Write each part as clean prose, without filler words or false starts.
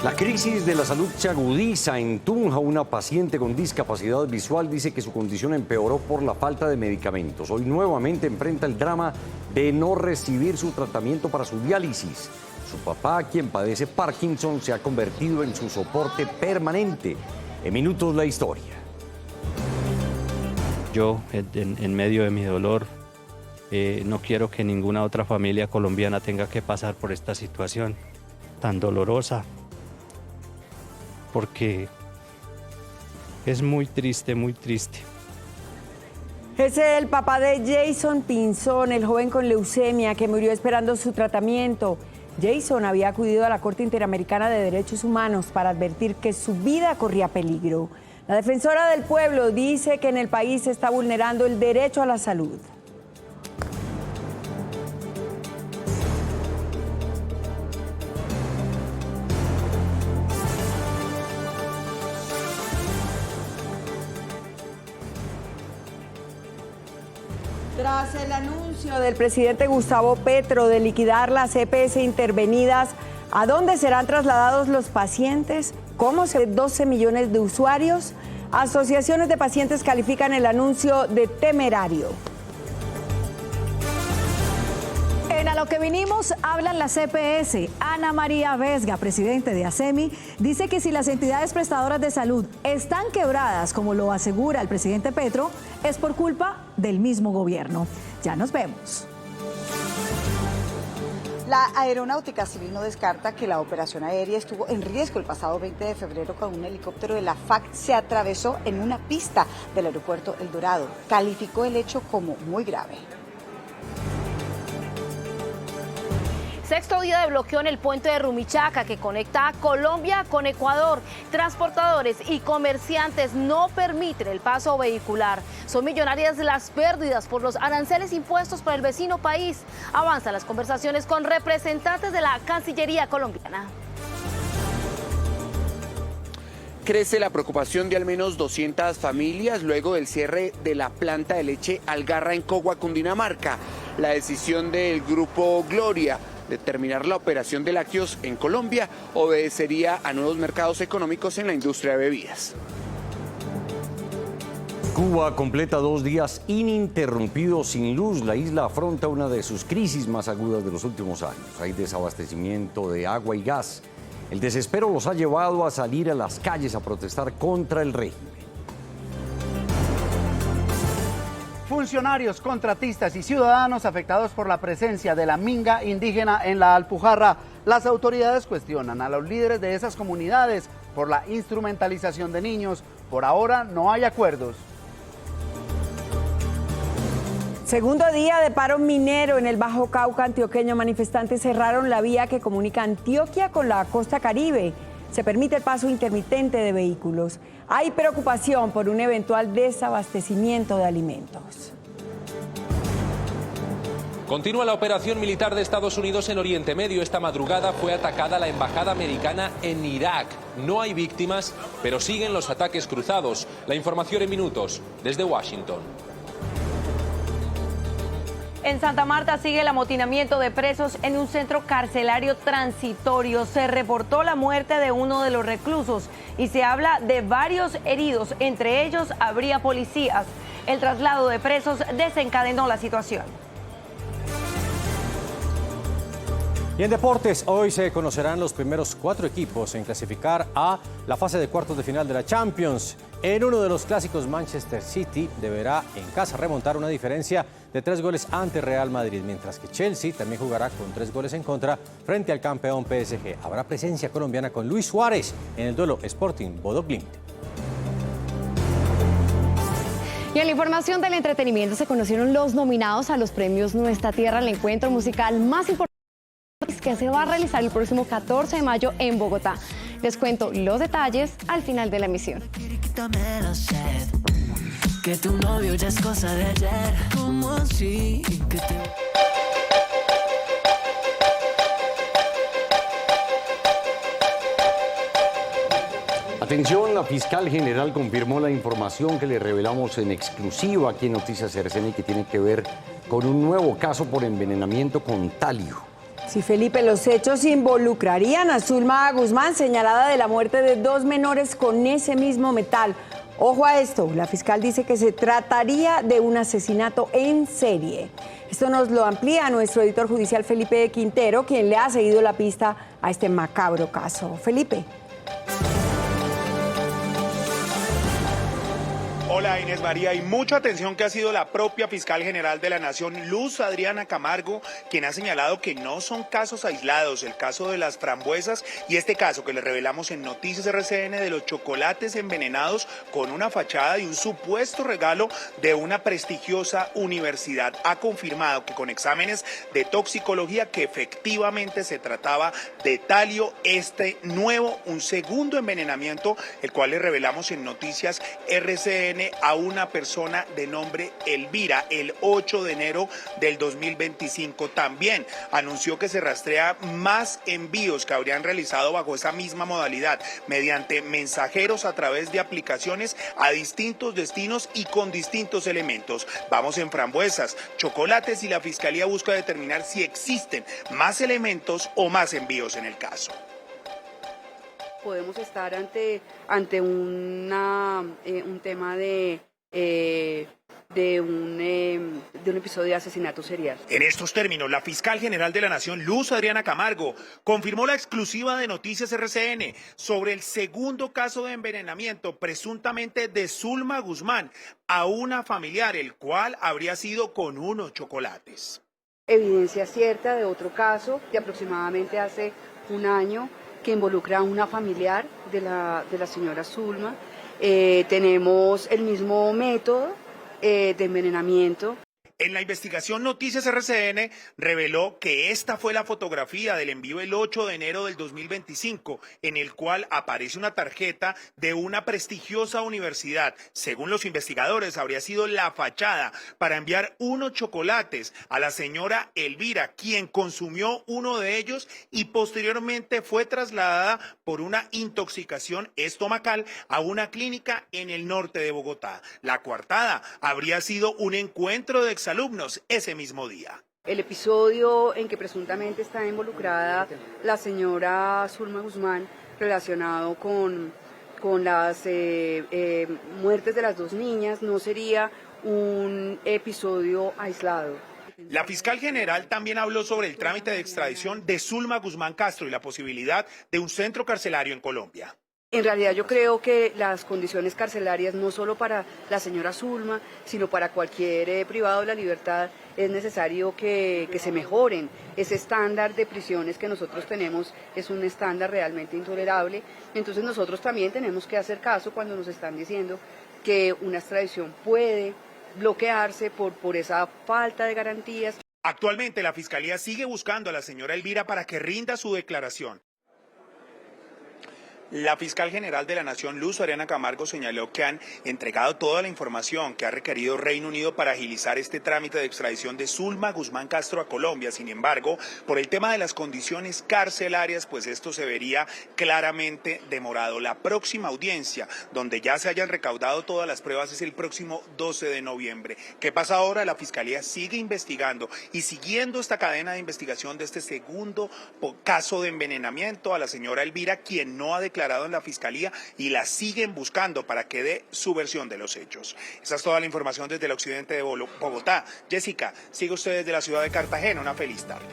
La crisis de la salud se agudiza en Tunja. Una paciente con discapacidad visual dice que su condición empeoró por la falta de medicamentos. Hoy nuevamente enfrenta el drama de no recibir su tratamiento para su diálisis. Su papá, quien padece Parkinson, se ha convertido en su soporte permanente. En minutos la historia. Yo, en medio de mi dolor, no quiero que ninguna otra familia colombiana tenga que pasar por esta situación tan dolorosa, porque es muy triste, muy triste. Es el papá de Jason Pinzón, el joven con leucemia que murió esperando su tratamiento. Jason había acudido a la Corte Interamericana de Derechos Humanos para advertir que su vida corría peligro. La defensora del pueblo dice que en el país se está vulnerando el derecho a la salud. Tras el anuncio del presidente Gustavo Petro de liquidar las EPS intervenidas, ¿a dónde serán trasladados los pacientes? ¿Cómo se 12 millones de usuarios? Asociaciones de pacientes califican el anuncio de temerario. En A lo que vinimos hablan las EPS. Ana María Vesga, presidente de ASEMI, dice que si las entidades prestadoras de salud están quebradas, como lo asegura el presidente Petro, es por culpa del mismo gobierno. Ya nos vemos. La Aeronáutica Civil no descarta que la operación aérea estuvo en riesgo el pasado 20 de febrero cuando un helicóptero de la FAC se atravesó en una pista del aeropuerto El Dorado. Calificó el hecho como muy grave. Sexto día de bloqueo en el puente de Rumichaca que conecta a Colombia con Ecuador. Transportadores y comerciantes no permiten el paso vehicular. Son millonarias las pérdidas por los aranceles impuestos por el vecino país. Avanzan las conversaciones con representantes de la Cancillería colombiana. Crece la preocupación de al menos 200 familias luego del cierre de la planta de leche Algarra en Cogua, Cundinamarca. La decisión del grupo Gloria de terminar la operación de lácteos en Colombia obedecería a nuevos mercados económicos en la industria de bebidas. Cuba completa 2 días ininterrumpidos sin luz. La isla afronta una de sus crisis más agudas de los últimos años. Hay desabastecimiento de agua y gas. El desespero los ha llevado a salir a las calles a protestar contra el régimen. Funcionarios, contratistas y ciudadanos afectados por la presencia de la minga indígena en la Alpujarra. Las autoridades cuestionan a los líderes de esas comunidades por la instrumentalización de niños. Por ahora no hay acuerdos. Segundo día de paro minero en el Bajo Cauca antioqueño. Manifestantes cerraron la vía que comunica Antioquia con la costa Caribe. Se permite el paso intermitente de vehículos. Hay preocupación por un eventual desabastecimiento de alimentos. Continúa la operación militar de Estados Unidos en Oriente Medio. Esta madrugada fue atacada la embajada americana en Irak. No hay víctimas, pero siguen los ataques cruzados. La información en minutos desde Washington. En Santa Marta sigue el amotinamiento de presos en un centro carcelario transitorio. Se reportó la muerte de uno de los reclusos y se habla de varios heridos. Entre ellos habría policías. El traslado de presos desencadenó la situación. Y en deportes, hoy se conocerán los primeros 4 equipos en clasificar a la fase de cuartos de final de la Champions. En uno de los clásicos, Manchester City deberá en casa remontar una diferencia de 3 goles ante Real Madrid, mientras que Chelsea también jugará con 3 goles en contra frente al campeón PSG. Habrá presencia colombiana con Luis Suárez en el duelo Sporting Bodo Glimt. Y en la información del entretenimiento se conocieron los nominados a los premios Nuestra Tierra, el encuentro musical más importante que se va a realizar el próximo 14 de mayo en Bogotá. Les cuento los detalles al final de la emisión. Que tu novio ya es cosa de ayer. ¿Cómo así? Atención, la fiscal general confirmó la información que le revelamos en exclusiva aquí en Noticias RCN, que tiene que ver con un nuevo caso por envenenamiento con talio. Sí, Felipe, los hechos involucrarían a Zulma Guzmán, señalada de la muerte de 2 menores con ese mismo metal. Ojo a esto, la fiscal dice que se trataría de un asesinato en serie. Esto nos lo amplía nuestro editor judicial Felipe Quintero, quien le ha seguido la pista a este macabro caso. Felipe. Hola Inés María, y mucha atención que ha sido la propia fiscal general de la Nación, Luz Adriana Camargo, quien ha señalado que no son casos aislados, el caso de las frambuesas y este caso que le revelamos en Noticias RCN de los chocolates envenenados con una fachada y un supuesto regalo de una prestigiosa universidad. Ha confirmado que con exámenes de toxicología que efectivamente se trataba de talio, un segundo envenenamiento, el cual le revelamos en Noticias RCN a una persona de nombre Elvira el 8 de enero del 2025. También anunció que se rastrea más envíos que habrían realizado bajo esa misma modalidad, mediante mensajeros a través de aplicaciones a distintos destinos y con distintos elementos. Vamos en frambuesas, chocolates y la Fiscalía busca determinar si existen más elementos o más envíos en el caso. Podemos estar ante un tema de un episodio de asesinato serial. En estos términos, la fiscal general de la Nación, Luz Adriana Camargo, confirmó la exclusiva de Noticias RCN sobre el segundo caso de envenenamiento presuntamente de Zulma Guzmán a una familiar, el cual habría sido con unos chocolates. Evidencia cierta de otro caso de aproximadamente hace un año que involucra a una familiar de la señora Zulma. Tenemos el mismo método de envenenamiento. En la investigación Noticias RCN reveló que esta fue la fotografía del envío el 8 de enero del 2025, en el cual aparece una tarjeta de una prestigiosa universidad. Según los investigadores, habría sido la fachada para enviar unos chocolates a la señora Elvira, quien consumió uno de ellos y posteriormente fue trasladada por una intoxicación estomacal a una clínica en el norte de Bogotá. La coartada habría sido un encuentro de exalumnos ese mismo día. El episodio en que presuntamente está involucrada la señora Zulma Guzmán relacionado con las muertes de las 2 niñas no sería un episodio aislado. La fiscal general también habló sobre el trámite de extradición de Zulma Guzmán Castro y la posibilidad de un centro carcelario en Colombia. En realidad yo creo que las condiciones carcelarias, no solo para la señora Zulma, sino para cualquier privado de la libertad, es necesario que se mejoren. Ese estándar de prisiones que nosotros tenemos es un estándar realmente intolerable. Entonces nosotros también tenemos que hacer caso cuando nos están diciendo que una extradición puede bloquearse por esa falta de garantías. Actualmente la Fiscalía sigue buscando a la señora Elvira para que rinda su declaración. La fiscal general de la Nación, Luz Adriana Camargo, señaló que han entregado toda la información que ha requerido Reino Unido para agilizar este trámite de extradición de Zulma Guzmán Castro a Colombia. Sin embargo, por el tema de las condiciones carcelarias, pues esto se vería claramente demorado. La próxima audiencia, donde ya se hayan recaudado todas las pruebas, es el próximo 12 de noviembre. ¿Qué pasa ahora? La Fiscalía sigue investigando y siguiendo esta cadena de investigación de este segundo caso de envenenamiento a la señora Elvira, quien no ha declarado en la Fiscalía y la siguen buscando para que dé su versión de los hechos. Esa es toda la información desde el occidente de Bogotá. Jessica, sigue usted desde la ciudad de Cartagena. Una feliz tarde.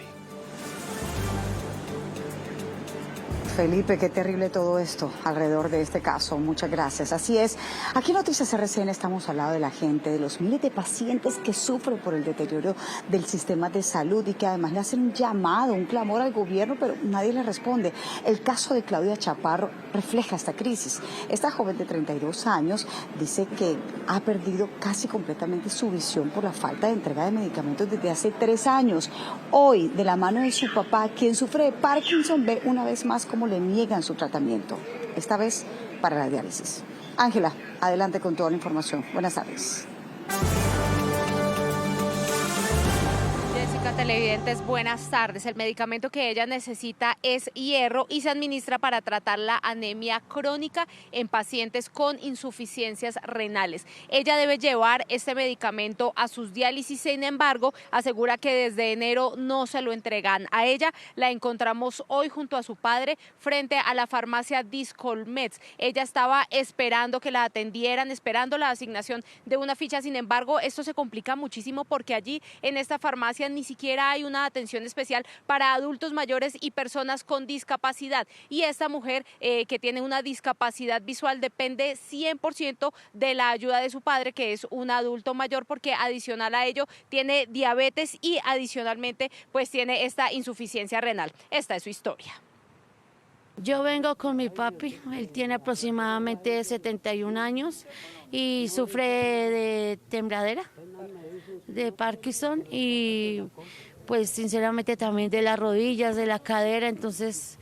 Felipe, qué terrible todo esto alrededor de este caso. Muchas gracias. Así es. Aquí en Noticias RCN estamos al lado de la gente, de los miles de pacientes que sufren por el deterioro del sistema de salud y que además le hacen un llamado, un clamor al gobierno, pero nadie le responde. El caso de Claudia Chaparro refleja esta crisis. Esta joven de 32 años dice que ha perdido casi completamente su visión por la falta de entrega de medicamentos desde hace 3 años. Hoy, de la mano de su papá, quien sufre de Parkinson, ve una vez más cómo le niegan su tratamiento, esta vez para la diálisis. Ángela, adelante con toda la información. Buenas tardes. Jessica, televidentes, buenas tardes. El medicamento que ella necesita es hierro y se administra para tratar la anemia crónica en pacientes con insuficiencias renales. Ella debe llevar este medicamento a sus diálisis, sin embargo, asegura que desde enero no se lo entregan a ella. La encontramos hoy junto a su padre frente a la farmacia Discolmeds. Ella estaba esperando que la atendieran, esperando la asignación de una ficha. Sin embargo, esto se complica muchísimo porque allí en esta farmacia ni siquiera hay una atención especial para adultos mayores y personas con discapacidad. Y esta mujer que tiene una discapacidad visual depende 100% de la ayuda de su padre, que es un adulto mayor, porque adicional a ello tiene diabetes y adicionalmente pues tiene esta insuficiencia renal. Esta es su historia. Yo vengo con mi papi, él tiene aproximadamente 71 años y sufre de tembladera, de Parkinson y pues sinceramente también de las rodillas, de la cadera, entonces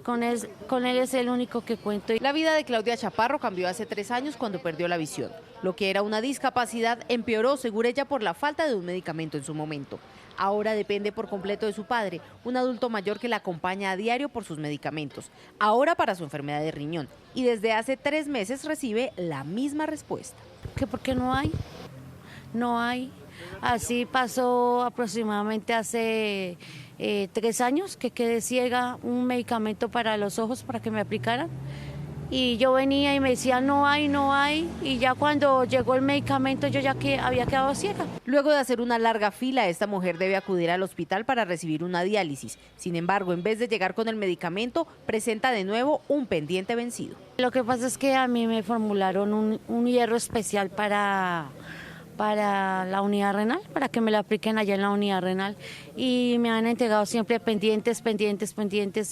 con él es el único que cuento. La vida de Claudia Chaparro cambió hace 3 años cuando perdió la visión. Lo que era una discapacidad empeoró, según ella, por la falta de un medicamento en su momento. Ahora depende por completo de su padre, un adulto mayor que la acompaña a diario por sus medicamentos, ahora para su enfermedad de riñón. Y desde hace 3 meses recibe la misma respuesta. ¿Que por qué no hay? No hay. Así pasó aproximadamente hace 3 años que quedé ciega, un medicamento para los ojos para que me aplicaran. Y yo venía y me decía no hay, y ya cuando llegó el medicamento yo ya que había quedado ciega. Luego de hacer una larga fila, esta mujer debe acudir al hospital para recibir una diálisis. Sin embargo, en vez de llegar con el medicamento, presenta de nuevo un pendiente vencido. Lo que pasa es que a mí me formularon un hierro especial para la unidad renal, para que me la apliquen allá en la unidad renal, y me han entregado siempre pendientes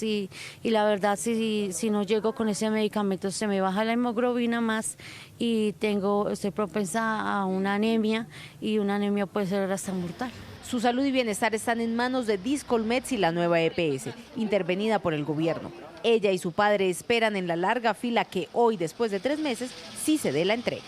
y la verdad si no llego con ese medicamento se me baja la hemoglobina más y estoy propensa a una anemia y una anemia puede ser hasta mortal. Su salud y bienestar están en manos de Discolmeds y la nueva EPS, intervenida por el gobierno. Ella y su padre esperan en la larga fila que hoy, después de 3 meses, sí se dé la entrega.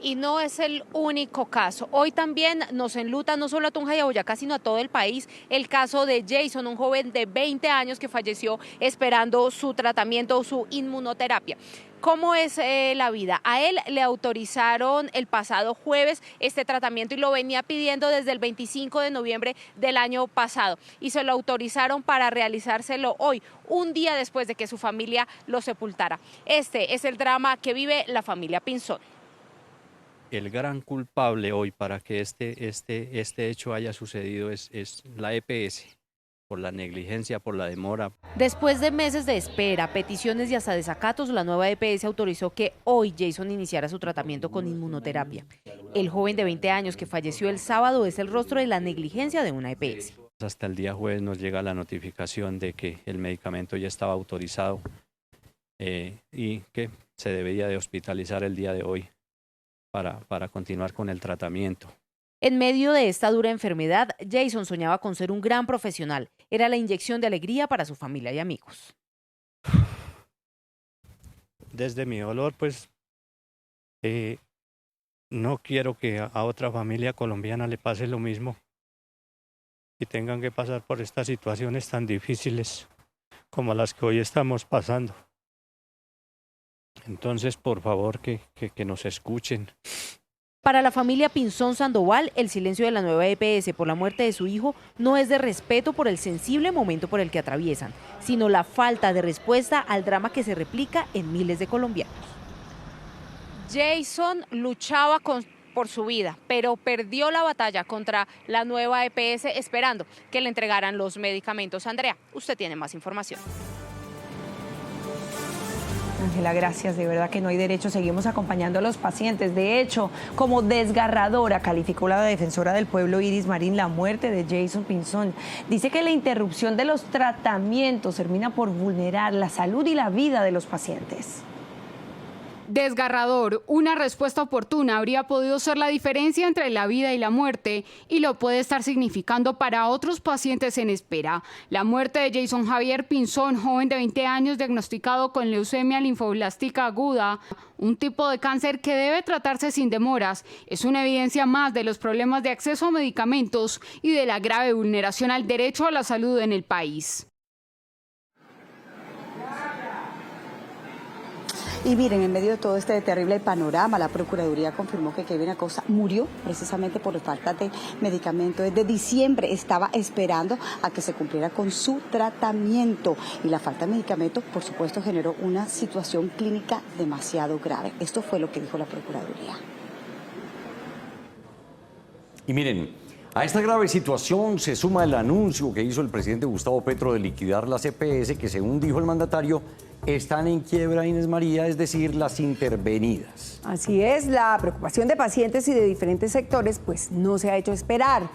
Y no es el único caso. Hoy también nos enluta no solo a Tunja y a Boyacá, sino a todo el país, el caso de Jason, un joven de 20 años que falleció esperando su tratamiento, su inmunoterapia. ¿Cómo es la vida? A él le autorizaron el pasado jueves este tratamiento y lo venía pidiendo desde el 25 de noviembre del año pasado. Y se lo autorizaron para realizárselo hoy, un día después de que su familia lo sepultara. Este es el drama que vive la familia Pinzón. El gran culpable hoy para que este hecho haya sucedido es la EPS, por la negligencia, por la demora. Después de meses de espera, peticiones y hasta desacatos, la nueva EPS autorizó que hoy Jason iniciara su tratamiento con inmunoterapia. El joven de 20 años que falleció el sábado es el rostro de la negligencia de una EPS. Hasta el día jueves nos llega la notificación de que el medicamento ya estaba autorizado y que se debía de hospitalizar el día de hoy para continuar con el tratamiento. En medio de esta dura enfermedad, Jason soñaba con ser un gran profesional. Era la inyección de alegría para su familia y amigos. Desde mi dolor, pues, no quiero que a otra familia colombiana le pase lo mismo y tengan que pasar por estas situaciones tan difíciles como las que hoy estamos pasando. Entonces, por favor, que nos escuchen. Para la familia Pinzón Sandoval, el silencio de la nueva EPS por la muerte de su hijo no es de respeto por el sensible momento por el que atraviesan, sino la falta de respuesta al drama que se replica en miles de colombianos. Jason luchaba por su vida, pero perdió la batalla contra la nueva EPS esperando que le entregaran los medicamentos. Andrea, usted tiene más información. Ángela, gracias. De verdad que no hay derecho. Seguimos acompañando a los pacientes. De hecho, como desgarradora calificó la defensora del pueblo Iris Marín la muerte de Jason Pinzón. Dice que la interrupción de los tratamientos termina por vulnerar la salud y la vida de los pacientes. Desgarrador, una respuesta oportuna habría podido ser la diferencia entre la vida y la muerte y lo puede estar significando para otros pacientes en espera. La muerte de Jason Javier Pinzón, joven de 20 años diagnosticado con leucemia linfoblástica aguda, un tipo de cáncer que debe tratarse sin demoras, es una evidencia más de los problemas de acceso a medicamentos y de la grave vulneración al derecho a la salud en el país. Y miren, en medio de todo este terrible panorama, la Procuraduría confirmó que Kevin Acosta murió precisamente por falta de medicamento. Desde diciembre estaba esperando a que se cumpliera con su tratamiento y la falta de medicamento, por supuesto, generó una situación clínica demasiado grave. Esto fue lo que dijo la Procuraduría. Y miren, a esta grave situación se suma el anuncio que hizo el presidente Gustavo Petro de liquidar las EPS, que según dijo el mandatario, están en quiebra, Inés María, es decir, las intervenidas. Así es, la preocupación de pacientes y de diferentes sectores pues no se ha hecho esperar.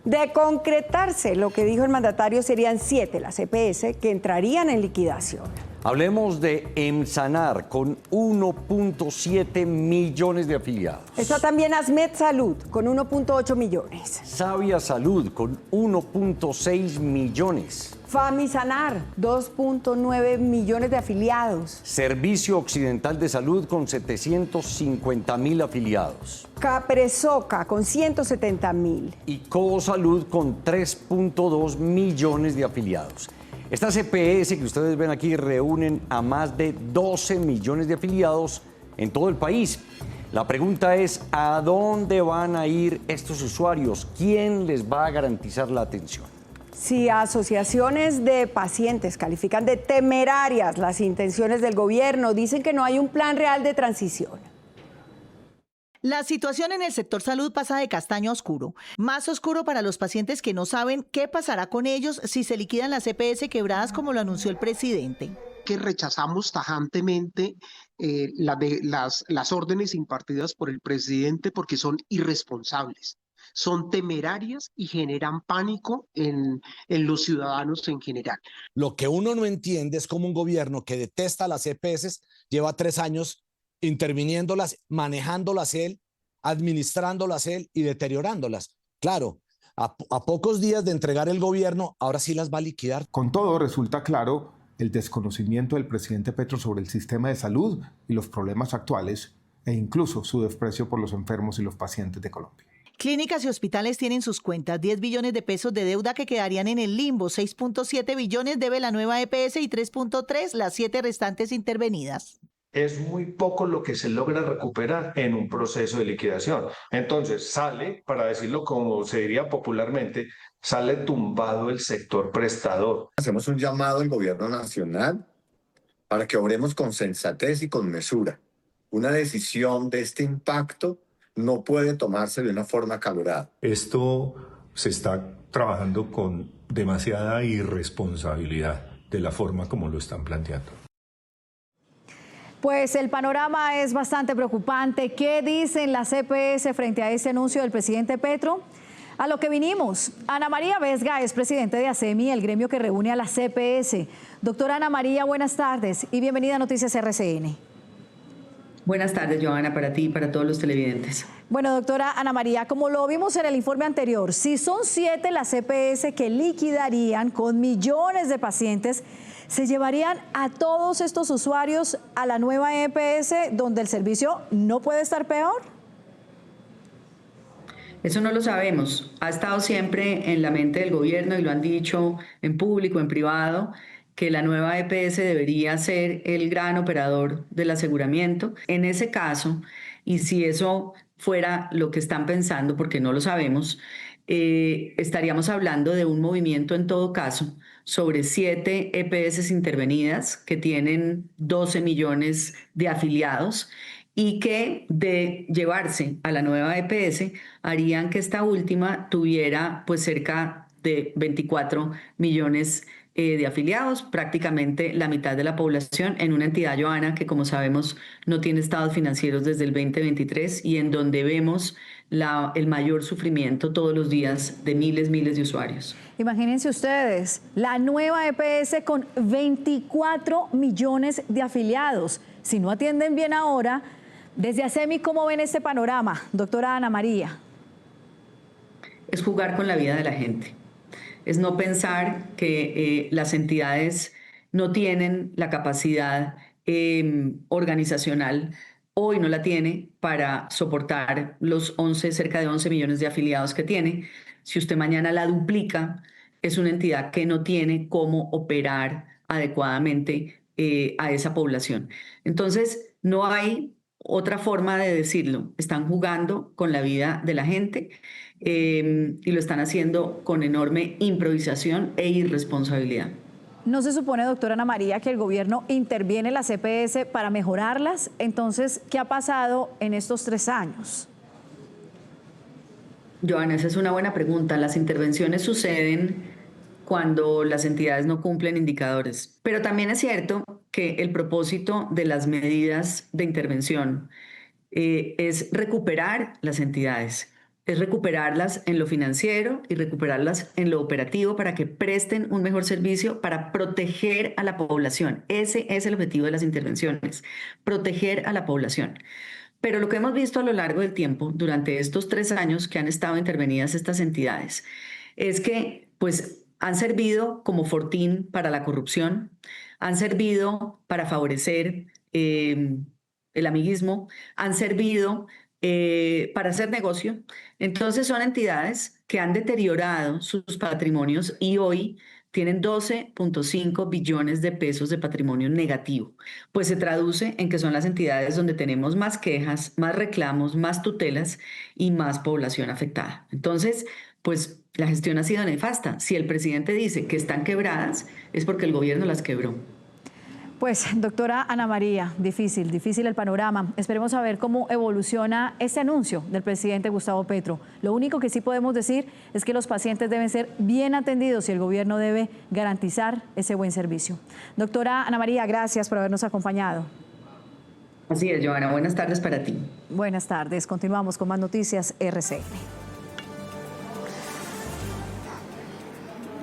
De concretarse lo que dijo el mandatario, serían 7 las EPS que entrarían en liquidación. Hablemos de Emsanar, con 1.7 millones de afiliados. Está también Asmed Salud, con 1.8 millones. Sabia Salud, con 1.6 millones. Famisanar, 2.9 millones de afiliados. Servicio Occidental de Salud, con 750.000 afiliados. Capresoca, con 170.000. Y Cosalud, con 3.2 millones de afiliados. Estas EPS que ustedes ven aquí reúnen a más de 12 millones de afiliados en todo el país. La pregunta es, ¿a dónde van a ir estos usuarios? ¿Quién les va a garantizar la atención? Si asociaciones de pacientes califican de temerarias las intenciones del gobierno, dicen que no hay un plan real de transición. La situación en el sector salud pasa de castaño a oscuro. Más oscuro para los pacientes que no saben qué pasará con ellos si se liquidan las EPS quebradas como lo anunció el presidente. Que rechazamos tajantemente las órdenes impartidas por el presidente porque son irresponsables, son temerarias y generan pánico en los ciudadanos en general. Lo que uno no entiende es cómo un gobierno que detesta las EPS lleva 3 años interviniéndolas, manejándolas él, administrándolas él y deteriorándolas. Claro, a pocos días de entregar el gobierno, ahora sí las va a liquidar. Con todo, resulta claro el desconocimiento del presidente Petro sobre el sistema de salud y los problemas actuales, e incluso su desprecio por los enfermos y los pacientes de Colombia. Clínicas y hospitales tienen sus cuentas, 10 billones de pesos de deuda que quedarían en el limbo, 6.7 billones debe la nueva EPS y 3.3 las 7 restantes intervenidas. Es muy poco lo que se logra recuperar en un proceso de liquidación. Entonces sale, para decirlo como se diría popularmente, sale tumbado el sector prestador. Hacemos un llamado al gobierno nacional para que obremos con sensatez y con mesura. Una decisión de este impacto no puede tomarse de una forma acalorada. Esto se está trabajando con demasiada irresponsabilidad de la forma como lo están planteando. Pues el panorama es bastante preocupante. ¿Qué dicen las EPS frente a este anuncio del presidente Petro? A lo que vinimos. Ana María Vesga es presidente de ASEMI, el gremio que reúne a las EPS. Doctora Ana María, buenas tardes y bienvenida a Noticias RCN. Buenas tardes, Johanna, para ti y para todos los televidentes. Bueno, doctora Ana María, como lo vimos en el informe anterior, si son 7 las EPS que liquidarían con millones de pacientes, ¿se llevarían a todos estos usuarios a la nueva EPS donde el servicio no puede estar peor? Eso no lo sabemos. Ha estado siempre en la mente del gobierno y lo han dicho en público, en privado, que la nueva EPS debería ser el gran operador del aseguramiento. En ese caso, y si eso fuera lo que están pensando, porque no lo sabemos, estaríamos hablando de un movimiento en todo caso sobre 7 EPS intervenidas que tienen 12 millones de afiliados y que de llevarse a la nueva EPS harían que esta última tuviera pues cerca de 24 millones de afiliados, prácticamente la mitad de la población en una entidad, Johanna, que como sabemos no tiene estados financieros desde el 2023 y en donde vemos el mayor sufrimiento todos los días de miles de usuarios. Imagínense ustedes, la nueva EPS con 24 millones de afiliados. Si no atienden bien ahora, desde ASEMI, ¿cómo ven este panorama, doctora Ana María? Es jugar con la vida de la gente. Es no pensar que las entidades no tienen la capacidad organizacional, hoy no la tiene, para soportar los cerca de 11 millones de afiliados que tiene. Si usted mañana la duplica, es una entidad que no tiene cómo operar adecuadamente a esa población. Entonces, no hay otra forma de decirlo. Están jugando con la vida de la gente y lo están haciendo con enorme improvisación e irresponsabilidad. ¿No se supone, doctora Ana María, que el gobierno interviene en las EPS para mejorarlas? Entonces, ¿qué ha pasado en estos 3 años? Joana, esa es una buena pregunta. Las intervenciones suceden cuando las entidades no cumplen indicadores. Pero también es cierto que el propósito de las medidas de intervención es recuperar las entidades, es recuperarlas en lo financiero y recuperarlas en lo operativo para que presten un mejor servicio, para proteger a la población. Ese es el objetivo de las intervenciones, proteger a la población. Pero lo que hemos visto a lo largo del tiempo, durante estos 3 años que han estado intervenidas estas entidades, es que pues han servido como fortín para la corrupción, han servido para favorecer el amiguismo, han servido para hacer negocio. Entonces son entidades que han deteriorado sus patrimonios y hoy tienen 12.5 billones de pesos de patrimonio negativo. Pues se traduce en que son las entidades donde tenemos más quejas, más reclamos, más tutelas y más población afectada. Entonces, pues la gestión ha sido nefasta. Si el presidente dice que están quebradas, es porque el gobierno las quebró. Pues, doctora Ana María, difícil el panorama. Esperemos a ver cómo evoluciona este anuncio del presidente Gustavo Petro. Lo único que sí podemos decir es que los pacientes deben ser bien atendidos y el gobierno debe garantizar ese buen servicio. Doctora Ana María, gracias por habernos acompañado. Así es, Joana. Buenas tardes para ti. Buenas tardes. Continuamos con más noticias RCN.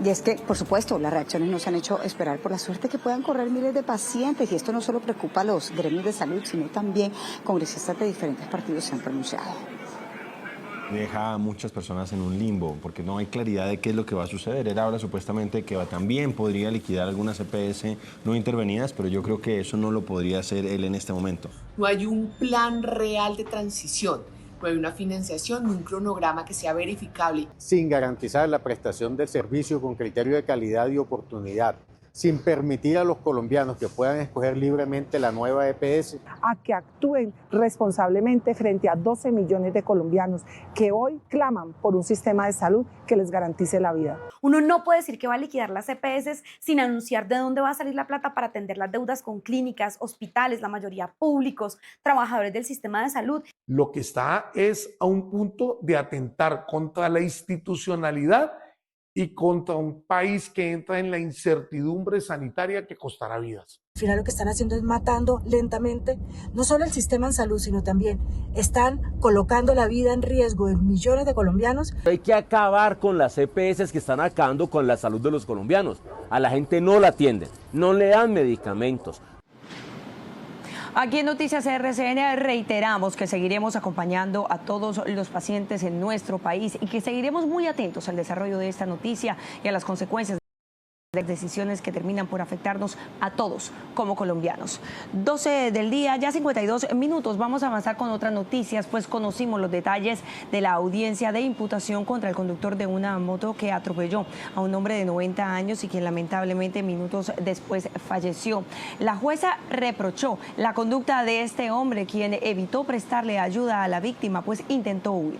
Y es que, por supuesto, las reacciones nos han hecho esperar por la suerte que puedan correr miles de pacientes. Y esto no solo preocupa a los gremios de salud, sino también congresistas de diferentes partidos se han pronunciado. Deja a muchas personas en un limbo, porque no hay claridad de qué es lo que va a suceder. Él habla supuestamente que también podría liquidar algunas EPS no intervenidas, pero yo creo que eso no lo podría hacer él en este momento. No hay un plan real de transición. No hay una financiación, ni un cronograma que sea verificable. Sin garantizar la prestación del servicio con criterio de calidad y oportunidad, sin permitir a los colombianos que puedan escoger libremente la nueva EPS. A que actúen responsablemente frente a 12 millones de colombianos que hoy claman por un sistema de salud que les garantice la vida. Uno no puede decir que va a liquidar las EPS sin anunciar de dónde va a salir la plata para atender las deudas con clínicas, hospitales, la mayoría públicos, trabajadores del sistema de salud. Lo que está es a un punto de atentar contra la institucionalidad y contra un país que entra en la incertidumbre sanitaria que costará vidas. Al final lo que están haciendo es matando lentamente no solo el sistema en salud, sino también están colocando la vida en riesgo de millones de colombianos. Hay que acabar con las EPS que están acabando con la salud de los colombianos. A la gente no la atienden, no le dan medicamentos. Aquí en Noticias RCN reiteramos que seguiremos acompañando a todos los pacientes en nuestro país y que seguiremos muy atentos al desarrollo de esta noticia y a las consecuencias de decisiones que terminan por afectarnos a todos como colombianos. 12 del día, ya 52 minutos. Vamos a avanzar con otras noticias, pues conocimos los detalles de la audiencia de imputación contra el conductor de una moto que atropelló a un hombre de 90 años y quien lamentablemente minutos después falleció. La jueza reprochó la conducta de este hombre, quien evitó prestarle ayuda a la víctima, pues intentó huir.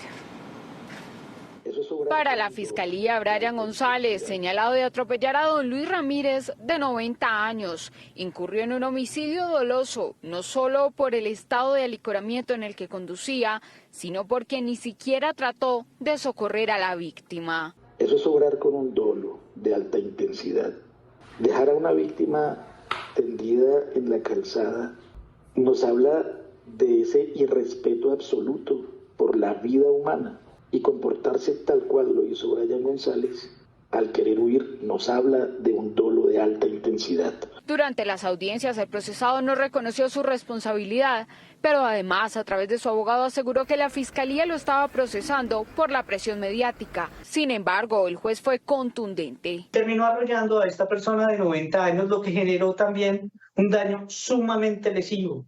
Para la Fiscalía, Brian González, señalado de atropellar a don Luis Ramírez, de 90 años, incurrió en un homicidio doloso, no solo por el estado de alicoramiento en el que conducía, sino porque ni siquiera trató de socorrer a la víctima. Eso es obrar con un dolo de alta intensidad. Dejar a una víctima tendida en la calzada nos habla de ese irrespeto absoluto por la vida humana. Y comportarse tal cual lo hizo Brian González al querer huir nos habla de un dolo de alta intensidad. Durante las audiencias, el procesado no reconoció su responsabilidad, pero además, a través de su abogado, aseguró que la fiscalía lo estaba procesando por la presión mediática. Sin embargo, el juez fue contundente. Terminó arrollando a esta persona de 90 años, lo que generó también un daño sumamente lesivo,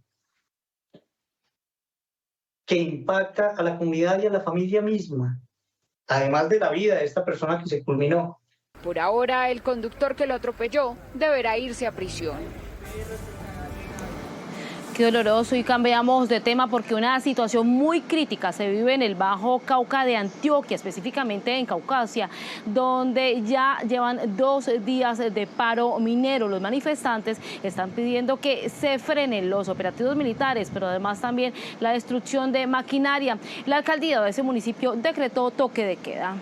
que impacta a la comunidad y a la familia misma, además de la vida de esta persona que se culminó. Por ahora, el conductor que lo atropelló deberá irse a prisión. Qué doloroso, y cambiamos de tema porque una situación muy crítica se vive en el Bajo Cauca de Antioquia, específicamente en Caucasia, donde ya llevan 2 días de paro minero. Los manifestantes están pidiendo que se frenen los operativos militares, pero además también la destrucción de maquinaria. La alcaldía de ese municipio decretó toque de queda.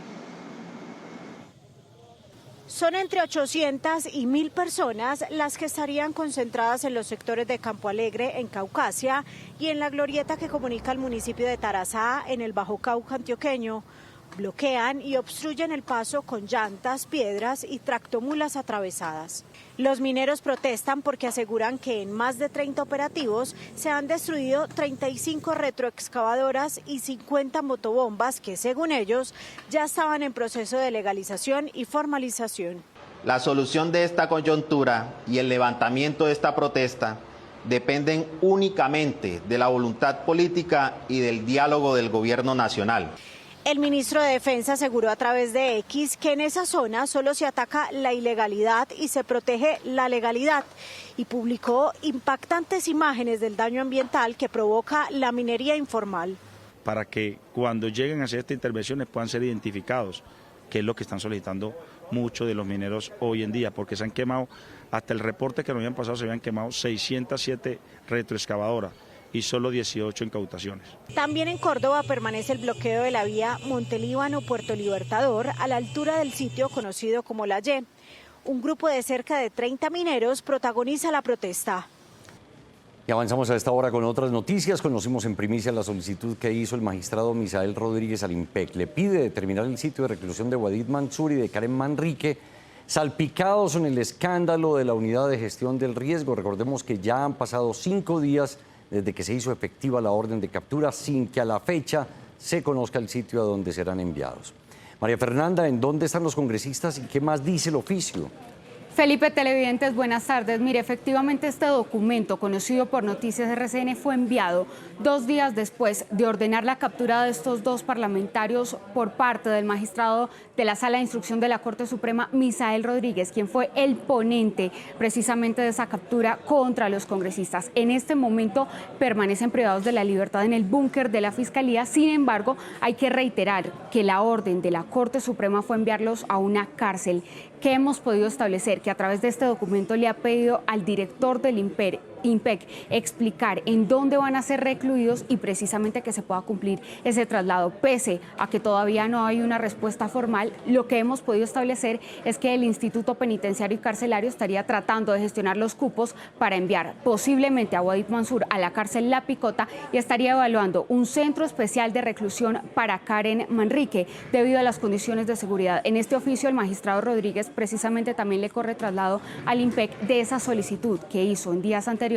Son entre 800 y 1000 personas las que estarían concentradas en los sectores de Campo Alegre, en Caucasia, y en la glorieta que comunica al municipio de Tarazá, en el Bajo Cauca antioqueño. Bloquean y obstruyen el paso con llantas, piedras y tractomulas atravesadas. Los mineros protestan porque aseguran que en más de 30 operativos se han destruido 35 retroexcavadoras y 50 motobombas que, según ellos, ya estaban en proceso de legalización y formalización. La solución de esta coyuntura y el levantamiento de esta protesta dependen únicamente de la voluntad política y del diálogo del gobierno nacional. El ministro de Defensa aseguró a través de X que en esa zona solo se ataca la ilegalidad y se protege la legalidad, y publicó impactantes imágenes del daño ambiental que provoca la minería informal. Para que cuando lleguen a hacer estas intervenciones puedan ser identificados, que es lo que están solicitando muchos de los mineros hoy en día, porque se han quemado, hasta el reporte que nos habían pasado, se habían quemado 607 retroexcavadoras y solo 18 incautaciones. También en Córdoba permanece el bloqueo de la vía Montelíbano-Puerto Libertador a la altura del sitio conocido como La Y. Un grupo de cerca de 30 mineros protagoniza la protesta. Y avanzamos a esta hora con otras noticias. Conocimos en primicia la solicitud que hizo el magistrado Misael Rodríguez al IMPEC. Le pide determinar el sitio de reclusión de Wadid Mansur y de Karen Manrique, salpicados en el escándalo de la unidad de gestión del riesgo. Recordemos que ya han pasado 5 días desde que se hizo efectiva la orden de captura sin que a la fecha se conozca el sitio a donde serán enviados. María Fernanda, ¿en dónde están los congresistas y qué más dice el oficio? Felipe, televidentes, buenas tardes. Mire, efectivamente este documento, conocido por Noticias RCN, fue enviado 2 días después de ordenar la captura de estos 2 parlamentarios por parte del magistrado de la Sala de Instrucción de la Corte Suprema, Misael Rodríguez, quien fue el ponente precisamente de esa captura contra los congresistas. En este momento permanecen privados de la libertad en el búnker de la Fiscalía. Sin embargo, hay que reiterar que la orden de la Corte Suprema fue enviarlos a una cárcel. ¿Qué hemos podido establecer? Que a través de este documento le ha pedido al director del IMPEC explicar en dónde van a ser recluidos y precisamente que se pueda cumplir ese traslado. Pese a que todavía no hay una respuesta formal, lo que hemos podido establecer es que el Instituto Penitenciario y Carcelario estaría tratando de gestionar los cupos para enviar posiblemente a Wadid Mansur a la cárcel La Picota y estaría evaluando un centro especial de reclusión para Karen Manrique debido a las condiciones de seguridad. En este oficio el magistrado Rodríguez precisamente también le corre traslado al IMPEC de esa solicitud que hizo en días anteriores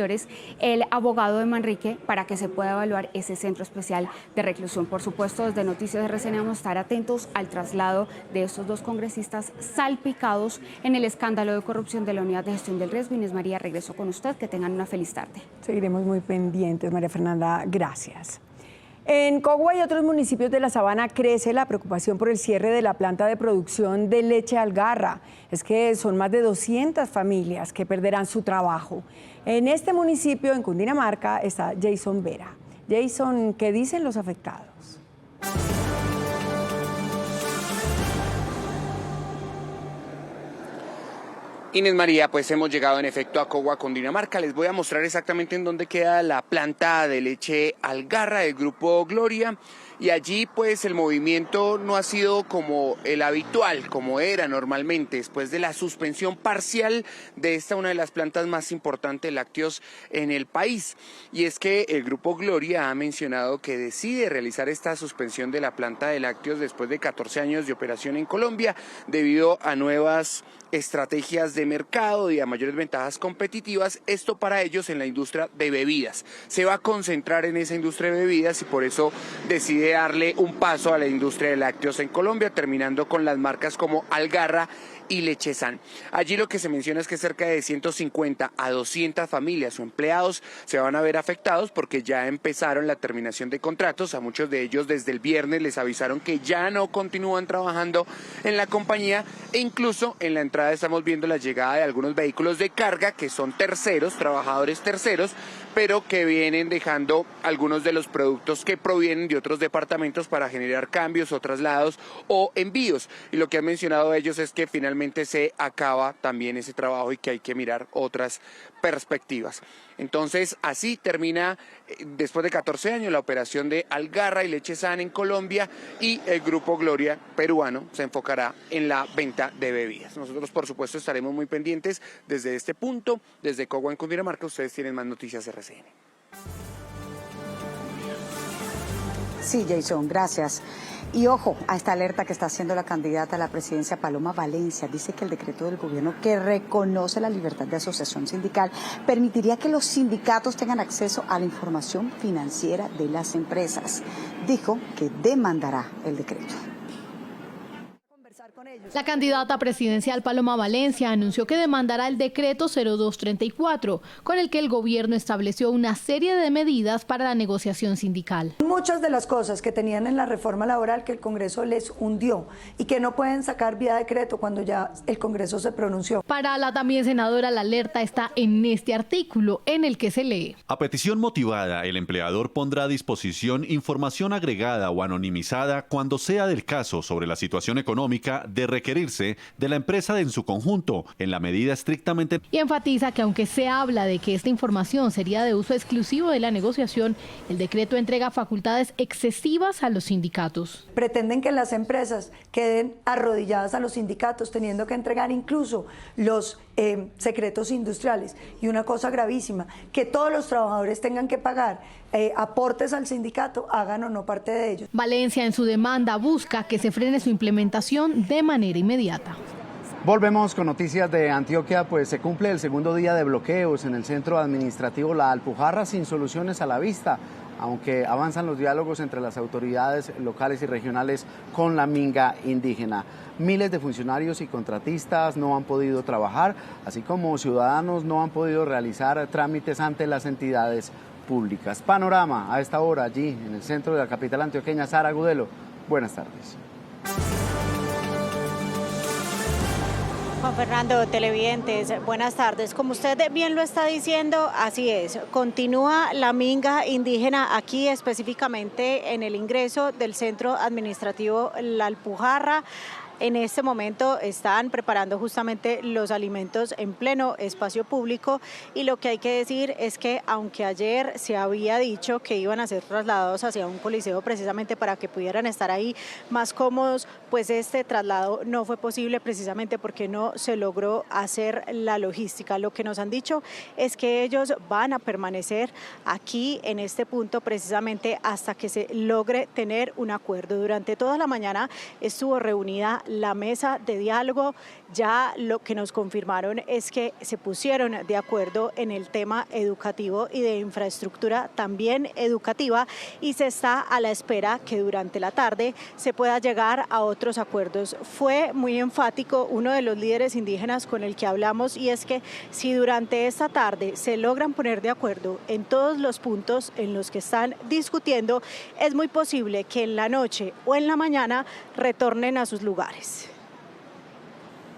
el abogado de Manrique para que se pueda evaluar ese centro especial de reclusión. Por supuesto, desde Noticias de RCN vamos a estar atentos al traslado de estos 2 congresistas salpicados en el escándalo de corrupción de la Unidad de Gestión del Riesgo. Inés María, regreso con usted. Que tengan una feliz tarde. Seguiremos muy pendientes, María Fernanda. Gracias. En Cogua y otros municipios de la Sabana crece la preocupación por el cierre de la planta de producción de leche Algarra. Es que son más de 200 familias que perderán su trabajo. En este municipio, en Cundinamarca, está Jason Vera. Jason, ¿qué dicen los afectados? Inés María, pues hemos llegado en efecto a Cogua, Cundinamarca. Les voy a mostrar exactamente en dónde queda la planta de leche Algarra del Grupo Gloria. Y allí pues el movimiento no ha sido como el habitual, como era normalmente, después de la suspensión parcial de esta, una de las plantas más importantes de lácteos en el país. Y es que el Grupo Gloria ha mencionado que decide realizar esta suspensión de la planta de lácteos después de 14 años de operación en Colombia, debido a nuevas estrategias de mercado y a mayores ventajas competitivas, esto para ellos en la industria de bebidas. Se va a concentrar en esa industria de bebidas y por eso decide darle un paso a la industria de lácteos en Colombia, terminando con las marcas como Algarra y Lechesan. Allí lo que se menciona es que cerca de 150 a 200 familias o empleados se van a ver afectados porque ya empezaron la terminación de contratos. A muchos de ellos desde el viernes les avisaron que ya no continúan trabajando en la compañía, e incluso en la entrada estamos viendo la llegada de algunos vehículos de carga que son terceros, trabajadores terceros, pero que vienen dejando algunos de los productos que provienen de otros departamentos para generar cambios o traslados o envíos. Y lo que han mencionado ellos es que finalmente se acaba también ese trabajo y que hay que mirar otras perspectivas. Entonces, así termina, después de 14 años, la operación de Algarra y Lechesan en Colombia, y el Grupo Gloria peruano se enfocará en la venta de bebidas. Nosotros, por supuesto, estaremos muy pendientes desde este punto, desde Cogua en Cundinamarca. Ustedes tienen más noticias de RCN. Sí, Jason, gracias. Y ojo a esta alerta que está haciendo la candidata a la presidencia Paloma Valencia. Dice que el decreto del gobierno que reconoce la libertad de asociación sindical permitiría que los sindicatos tengan acceso a la información financiera de las empresas. Dijo que demandará el decreto. La candidata presidencial Paloma Valencia anunció que demandará el decreto 0234, con el que el gobierno estableció una serie de medidas para la negociación sindical. Muchas de las cosas que tenían en la reforma laboral que el Congreso les hundió y que no pueden sacar vía decreto cuando ya el Congreso se pronunció. Para la también senadora, la alerta está en este artículo en el que se lee: a petición motivada, el empleador pondrá a disposición información agregada o anonimizada cuando sea del caso sobre la situación económica de requerirse de la empresa en su conjunto, en la medida estrictamente. Y enfatiza que aunque se habla de que esta información sería de uso exclusivo de la negociación, el decreto entrega facultades excesivas a los sindicatos. Pretenden que las empresas queden arrodilladas a los sindicatos, teniendo que entregar incluso los secretos industriales. Y una cosa gravísima, que todos los trabajadores tengan que pagar aportes al sindicato, hagan o no parte de ellos. Valencia en su demanda busca que se frene su implementación de manera inmediata. Volvemos con noticias de Antioquia, pues se cumple el segundo día de bloqueos en el centro administrativo La Alpujarra sin soluciones a la vista, aunque avanzan los diálogos entre las autoridades locales y regionales con la minga indígena. Miles de funcionarios y contratistas no han podido trabajar, así como ciudadanos no han podido realizar trámites ante las entidades públicas. Panorama a esta hora allí en el centro de la capital antioqueña. Sara Agudelo, buenas tardes. Juan Fernando, televidentes, buenas tardes. Como usted bien lo está diciendo, así es. Continúa la minga indígena aquí, específicamente en el ingreso del centro administrativo La Alpujarra. En este momento están preparando justamente los alimentos en pleno espacio público, y lo que hay que decir es que aunque ayer se había dicho que iban a ser trasladados hacia un coliseo precisamente para que pudieran estar ahí más cómodos, pues este traslado no fue posible precisamente porque no se logró hacer la logística. Lo que nos han dicho es que ellos van a permanecer aquí en este punto precisamente hasta que se logre tener un acuerdo. Durante toda la mañana estuvo reunida la mesa de diálogo. Ya lo que nos confirmaron es que se pusieron de acuerdo en el tema educativo y de infraestructura también educativa, y se está a la espera que durante la tarde se pueda llegar a otros acuerdos. Fue muy enfático uno de los líderes indígenas con el que hablamos, y es que si durante esta tarde se logran poner de acuerdo en todos los puntos en los que están discutiendo, es muy posible que en la noche o en la mañana retornen a sus lugares.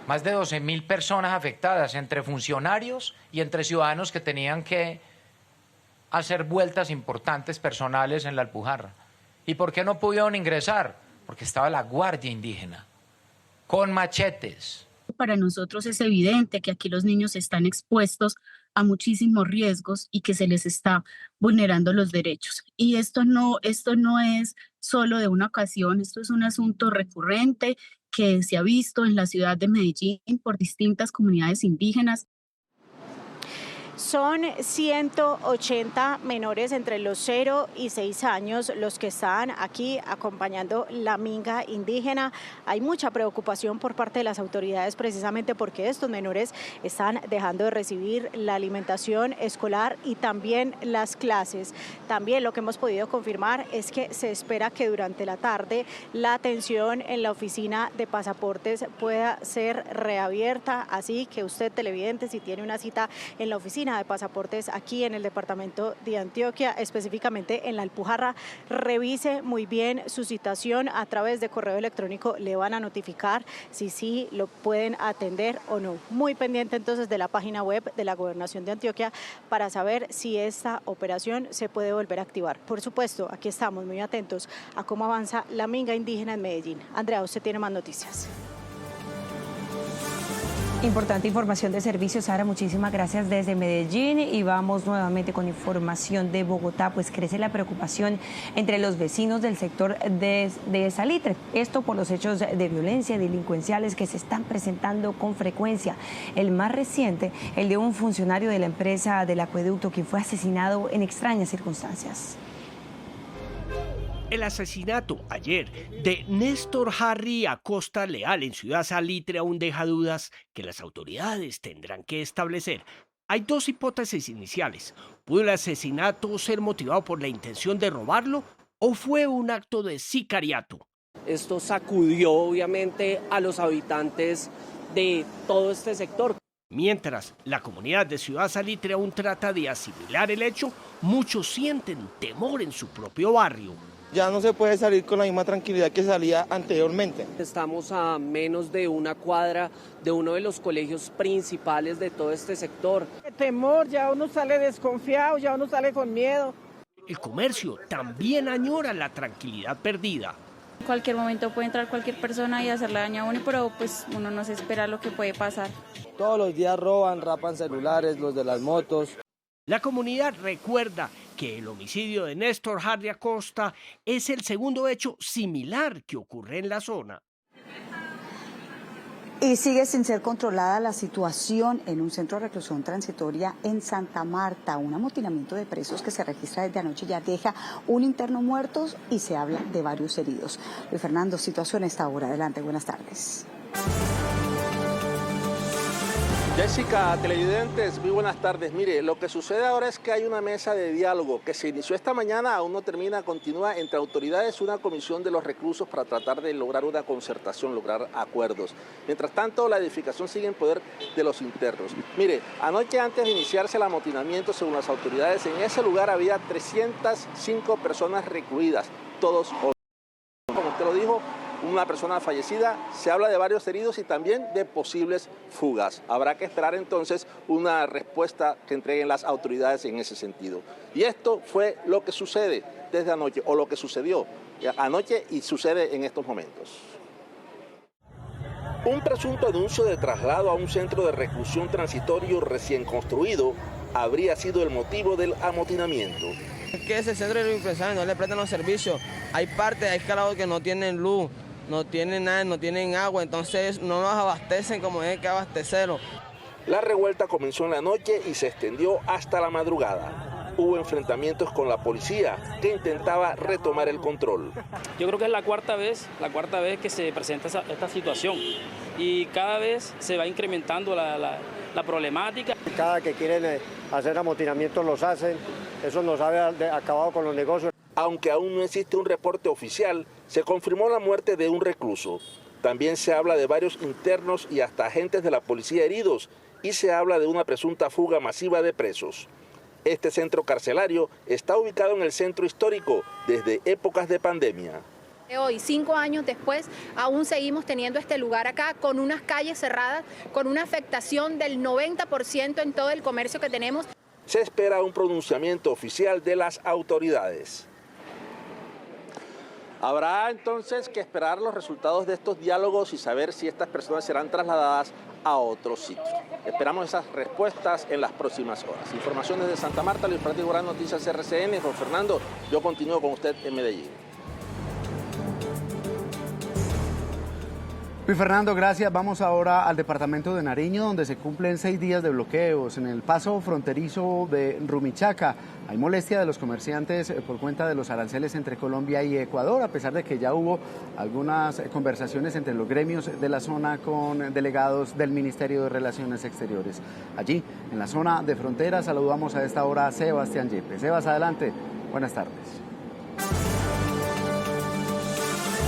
Más de 12.000 personas afectadas, entre funcionarios y entre ciudadanos que tenían que hacer vueltas importantes personales en La Alpujarra. ¿Y por qué no pudieron ingresar? Porque estaba la Guardia Indígena, con machetes. para nosotros es evidente que aquí los niños están expuestos a muchísimos riesgos y que se les está vulnerando los derechos. Y esto no es solo de una ocasión, esto es un asunto recurrente que se ha visto en la ciudad de Medellín por distintas comunidades indígenas. Son 180 menores entre los 0 y 6 años los que están aquí acompañando la minga indígena. Hay mucha preocupación por parte de las autoridades precisamente porque estos menores están dejando de recibir la alimentación escolar y también las clases. También lo que hemos podido confirmar es que se espera que durante la tarde la atención en la oficina de pasaportes pueda ser reabierta, así que usted, televidente, si tiene una cita en la oficina de pasaportes aquí en el departamento de Antioquia, específicamente en la Alpujarra, revise muy bien su citación a través de correo electrónico, le van a notificar si sí lo pueden atender o no. Muy pendiente entonces de la página web de la Gobernación de Antioquia para saber si esta operación se puede volver a activar. Por supuesto, aquí estamos muy atentos a cómo avanza la minga indígena en Medellín. Andrea, usted tiene más noticias. Importante información de servicios, Sara, muchísimas gracias desde Medellín y vamos nuevamente con información de Bogotá, pues crece la preocupación entre los vecinos del sector de Salitre, esto por los hechos de violencia delincuenciales que se están presentando con frecuencia. El más reciente, el de un funcionario de la empresa del acueducto quien fue asesinado en extrañas circunstancias. El asesinato ayer de Néstor Harry Acosta Leal en Ciudad Salitre aún deja dudas que las autoridades tendrán que establecer. Hay dos hipótesis iniciales. ¿Pudo el asesinato ser motivado por la intención de robarlo o fue un acto de sicariato? Esto sacudió obviamente a los habitantes de todo este sector. Mientras la comunidad de Ciudad Salitre aún trata de asimilar el hecho, muchos sienten temor en su propio barrio. Ya no se puede salir con la misma tranquilidad que salía anteriormente. Estamos a menos de una cuadra de uno de los colegios principales de todo este sector. El temor, ya uno sale desconfiado, ya uno sale con miedo. El comercio también añora la tranquilidad perdida. En cualquier momento puede entrar cualquier persona y hacerle daño a uno, pero pues uno no se espera lo que puede pasar. Todos los días roban, rapan celulares, los de las motos. La comunidad recuerda que el homicidio de Néstor Harry Acosta es el segundo hecho similar que ocurre en la zona. Y sigue sin ser controlada la situación en un centro de reclusión transitoria en Santa Marta. Un amotinamiento de presos que se registra desde anoche ya deja un interno muerto y se habla de varios heridos. Luis Fernando, situación a esta hora. Adelante, buenas tardes. Jessica, televidentes, muy buenas tardes. Mire, lo que sucede ahora es que hay una mesa de diálogo que se inició esta mañana, aún no termina, continúa entre autoridades una comisión de los reclusos para tratar de lograr una concertación, lograr acuerdos. Mientras tanto, la edificación sigue en poder de los internos. Mire, anoche antes de iniciarse el amotinamiento, según las autoridades, en ese lugar había 305 personas recluidas, todos, como usted lo dijo, una persona fallecida, se habla de varios heridos y también de posibles fugas. Habrá que esperar entonces una respuesta que entreguen las autoridades en ese sentido. Y esto fue lo que sucede desde anoche, o lo que sucedió anoche y sucede en estos momentos. Un presunto anuncio de traslado a un centro de reclusión transitorio recién construido habría sido el motivo del amotinamiento. Que ese centro de reemplazados no le prestan los servicios. Hay escalados que no tienen luz, no tienen nada, no tienen agua, entonces no nos abastecen como es que abastecerlo. La revuelta comenzó en la noche y se extendió hasta la madrugada. Hubo enfrentamientos con la policía que intentaba retomar el control. Yo creo que es la cuarta vez que se presenta esta situación y cada vez se va incrementando la problemática. Cada que quieren hacer amotinamientos los hacen, eso nos ha acabado con los negocios. Aunque aún no existe un reporte oficial, se confirmó la muerte de un recluso. También se habla de varios internos y hasta agentes de la policía heridos y se habla de una presunta fuga masiva de presos. Este centro carcelario está ubicado en el centro histórico desde épocas de pandemia. Hoy, 5 años después, aún seguimos teniendo este lugar acá con unas calles cerradas, con una afectación del 90% en todo el comercio que tenemos. Se espera un pronunciamiento oficial de las autoridades. Habrá entonces que esperar los resultados de estos diálogos y saber si estas personas serán trasladadas a otro sitio. Esperamos esas respuestas en las próximas horas. Información desde Santa Marta, Luis Fernando Gran Noticias RCN. Juan Fernando, yo continúo con usted en Medellín. Luis Fernando, gracias. Vamos ahora al departamento de Nariño, donde se cumplen 6 días de bloqueos. En el paso fronterizo de Rumichaca hay molestia de los comerciantes por cuenta de los aranceles entre Colombia y Ecuador, a pesar de que ya hubo algunas conversaciones entre los gremios de la zona con delegados del Ministerio de Relaciones Exteriores. Allí, en la zona de frontera, saludamos a esta hora a Sebastián Yepes. Sebas, adelante. Buenas tardes.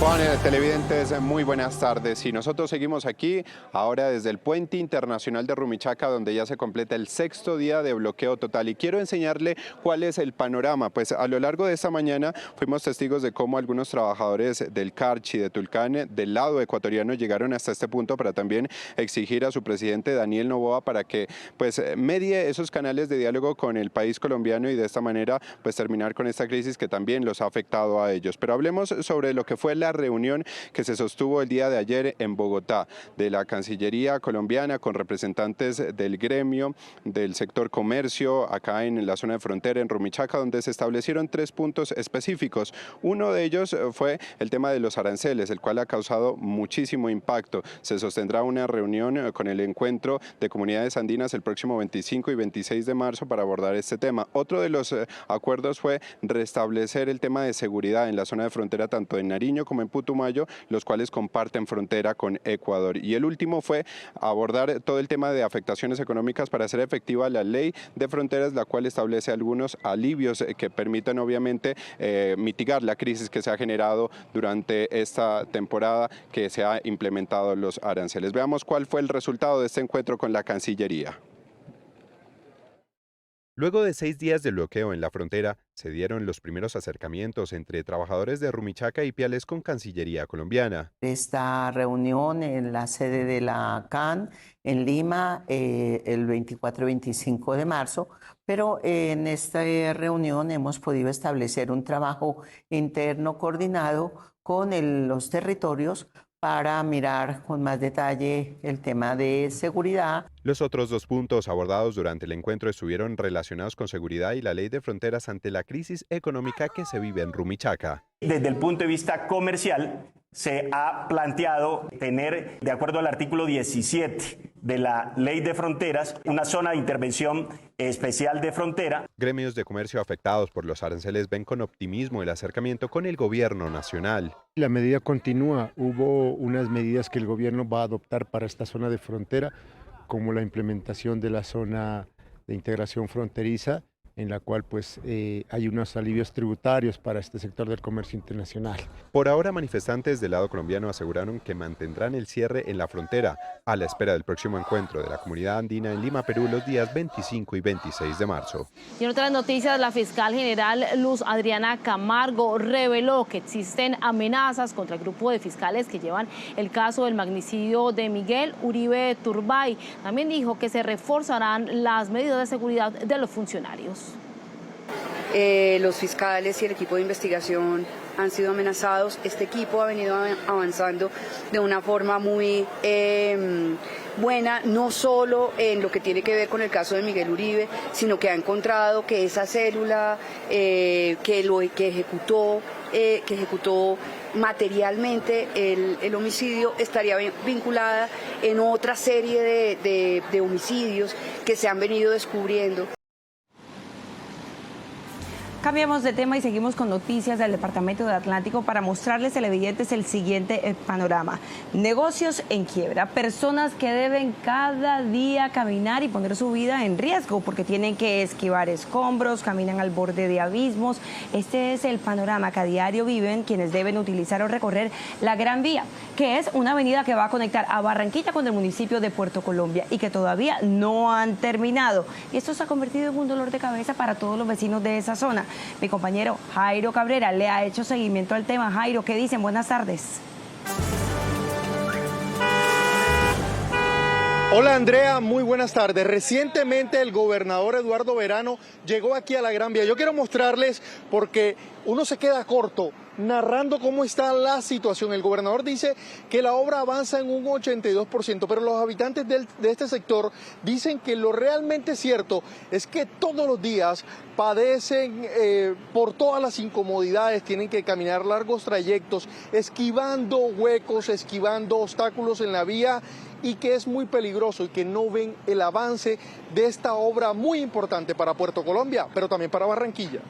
Juan, televidentes, muy buenas tardes. Y nosotros seguimos aquí ahora desde el Puente Internacional de Rumichaca, donde ya se completa el 6º día de bloqueo total. Y quiero enseñarle cuál es el panorama. Pues a lo largo de esta mañana fuimos testigos de cómo algunos trabajadores del Carchi, de Tulcán, del lado ecuatoriano, llegaron hasta este punto para también exigir a su presidente Daniel Noboa para que pues medie esos canales de diálogo con el país colombiano y de esta manera pues terminar con esta crisis que también los ha afectado a ellos. Pero hablemos sobre lo que fue la reunión que se sostuvo el día de ayer en Bogotá de la Cancillería colombiana con representantes del gremio, del sector comercio, acá en la zona de frontera en Rumichaca, donde se establecieron 3 puntos específicos. Uno de ellos fue el tema de los aranceles, el cual ha causado muchísimo impacto. Se sostendrá una reunión con el encuentro de comunidades andinas el próximo 25 y 26 de marzo para abordar este tema. Otro de los acuerdos fue restablecer el tema de seguridad en la zona de frontera tanto en Nariño como en Putumayo, los cuales comparten frontera con Ecuador. Y el último fue abordar todo el tema de afectaciones económicas para hacer efectiva la ley de fronteras, la cual establece algunos alivios que permitan obviamente mitigar la crisis que se ha generado durante esta temporada que se ha implementado los aranceles. Veamos cuál fue el resultado de este encuentro con la Cancillería. Luego de 6 días de bloqueo en la frontera, se dieron los primeros acercamientos entre trabajadores de Rumichaca y Piales con Cancillería colombiana. Esta reunión en la sede de la CAN en Lima el 24 y 25 de marzo, pero en esta reunión hemos podido establecer un trabajo interno coordinado con los territorios para mirar con más detalle el tema de seguridad. Los otros 2 puntos abordados durante el encuentro estuvieron relacionados con seguridad y la ley de fronteras ante la crisis económica que se vive en Rumichaca. Desde el punto de vista comercial, se ha planteado tener, de acuerdo al artículo 17 de la Ley de Fronteras, una zona de intervención especial de frontera. Gremios de comercio afectados por los aranceles ven con optimismo el acercamiento con el gobierno nacional. La medida continúa. Hubo unas medidas que el gobierno va a adoptar para esta zona de frontera, como la implementación de la zona de integración fronteriza, en la cual pues hay unos alivios tributarios para este sector del comercio internacional. Por ahora, manifestantes del lado colombiano aseguraron que mantendrán el cierre en la frontera a la espera del próximo encuentro de la comunidad andina en Lima, Perú, los días 25 y 26 de marzo. Y en otras noticias, la fiscal general Luz Adriana Camargo reveló que existen amenazas contra el grupo de fiscales que llevan el caso del magnicidio de Miguel Uribe Turbay. También dijo que se reforzarán las medidas de seguridad de los funcionarios. Los fiscales y el equipo de investigación han sido amenazados. Este equipo ha venido avanzando de una forma muy buena, no solo en lo que tiene que ver con el caso de Miguel Uribe, sino que ha encontrado que esa célula que ejecutó materialmente el homicidio estaría vinculada en otra serie de homicidios que se han venido descubriendo. Cambiamos de tema y seguimos con noticias del Departamento del Atlántico para mostrarles televidentes el siguiente panorama. Negocios en quiebra, personas que deben cada día caminar y poner su vida en riesgo porque tienen que esquivar escombros, caminan al borde de abismos. Este es el panorama que a diario viven quienes deben utilizar o recorrer la Gran Vía, que es una avenida que va a conectar a Barranquilla con el municipio de Puerto Colombia y que todavía no han terminado. Y esto se ha convertido en un dolor de cabeza para todos los vecinos de esa zona. Mi compañero Jairo Cabrera le ha hecho seguimiento al tema. Jairo, ¿qué dicen? Buenas tardes. Hola Andrea, muy buenas tardes. Recientemente el gobernador Eduardo Verano llegó aquí a la Gran Vía. Yo quiero mostrarles porque uno se queda corto narrando cómo está la situación. El gobernador dice que la obra avanza en un 82%, pero los habitantes de este sector dicen que lo realmente cierto es que todos los días padecen por todas las incomodidades, tienen que caminar largos trayectos, esquivando huecos, esquivando obstáculos en la vía, y que es muy peligroso y que no ven el avance de esta obra muy importante para Puerto Colombia, pero también para Barranquilla.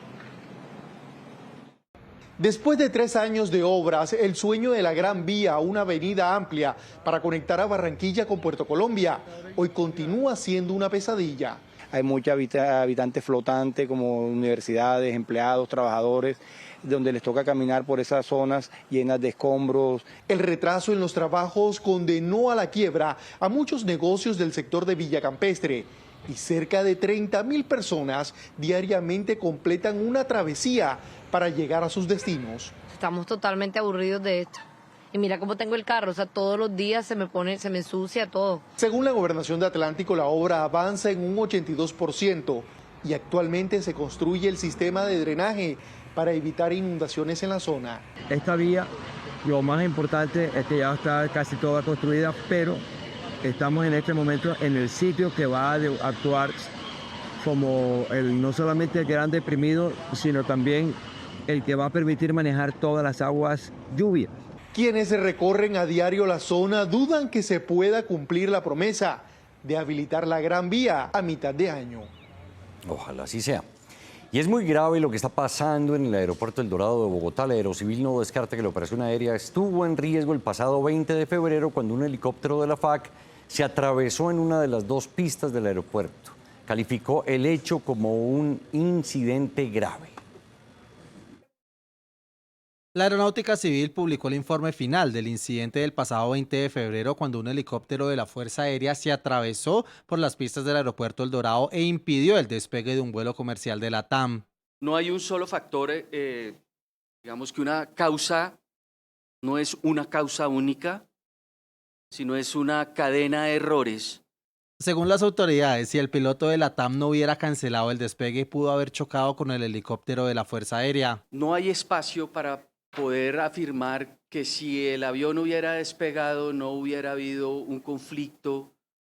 Después de 3 años de obras, el sueño de la Gran Vía, una avenida amplia para conectar a Barranquilla con Puerto Colombia, hoy continúa siendo una pesadilla. Hay muchos habitantes flotantes como universidades, empleados, trabajadores, donde les toca caminar por esas zonas llenas de escombros. El retraso en los trabajos condenó a la quiebra a muchos negocios del sector de Villa Campestre, y cerca de 30.000 personas diariamente completan una travesía para llegar a sus destinos. Estamos totalmente aburridos de esto. Y mira cómo tengo el carro, o sea, todos los días se me ensucia todo. Según la Gobernación de Atlántico, la obra avanza en un 82% y actualmente se construye el sistema de drenaje para evitar inundaciones en la zona. Esta vía, lo más importante es que ya está casi toda construida, pero estamos en este momento en el sitio que va a actuar como no solamente el gran deprimido, sino también el que va a permitir manejar todas las aguas lluvias. Quienes recorren a diario la zona dudan que se pueda cumplir la promesa de habilitar la Gran Vía a mitad de año. Ojalá así sea. Y es muy grave lo que está pasando en el aeropuerto El Dorado de Bogotá. La Aerocivil no descarta que la operación aérea estuvo en riesgo el pasado 20 de febrero cuando un helicóptero de la FAC se atravesó en una de las 2 pistas del aeropuerto. Calificó el hecho como un incidente grave. La Aeronáutica Civil publicó el informe final del incidente del pasado 20 de febrero cuando un helicóptero de la Fuerza Aérea se atravesó por las pistas del aeropuerto El Dorado e impidió el despegue de un vuelo comercial de la TAM. No hay un solo factor, digamos que una causa, no es una causa única, sino es una cadena de errores. Según las autoridades, si el piloto de la TAM no hubiera cancelado el despegue, pudo haber chocado con el helicóptero de la Fuerza Aérea. No hay espacio para poder afirmar que si el avión hubiera despegado no hubiera habido un conflicto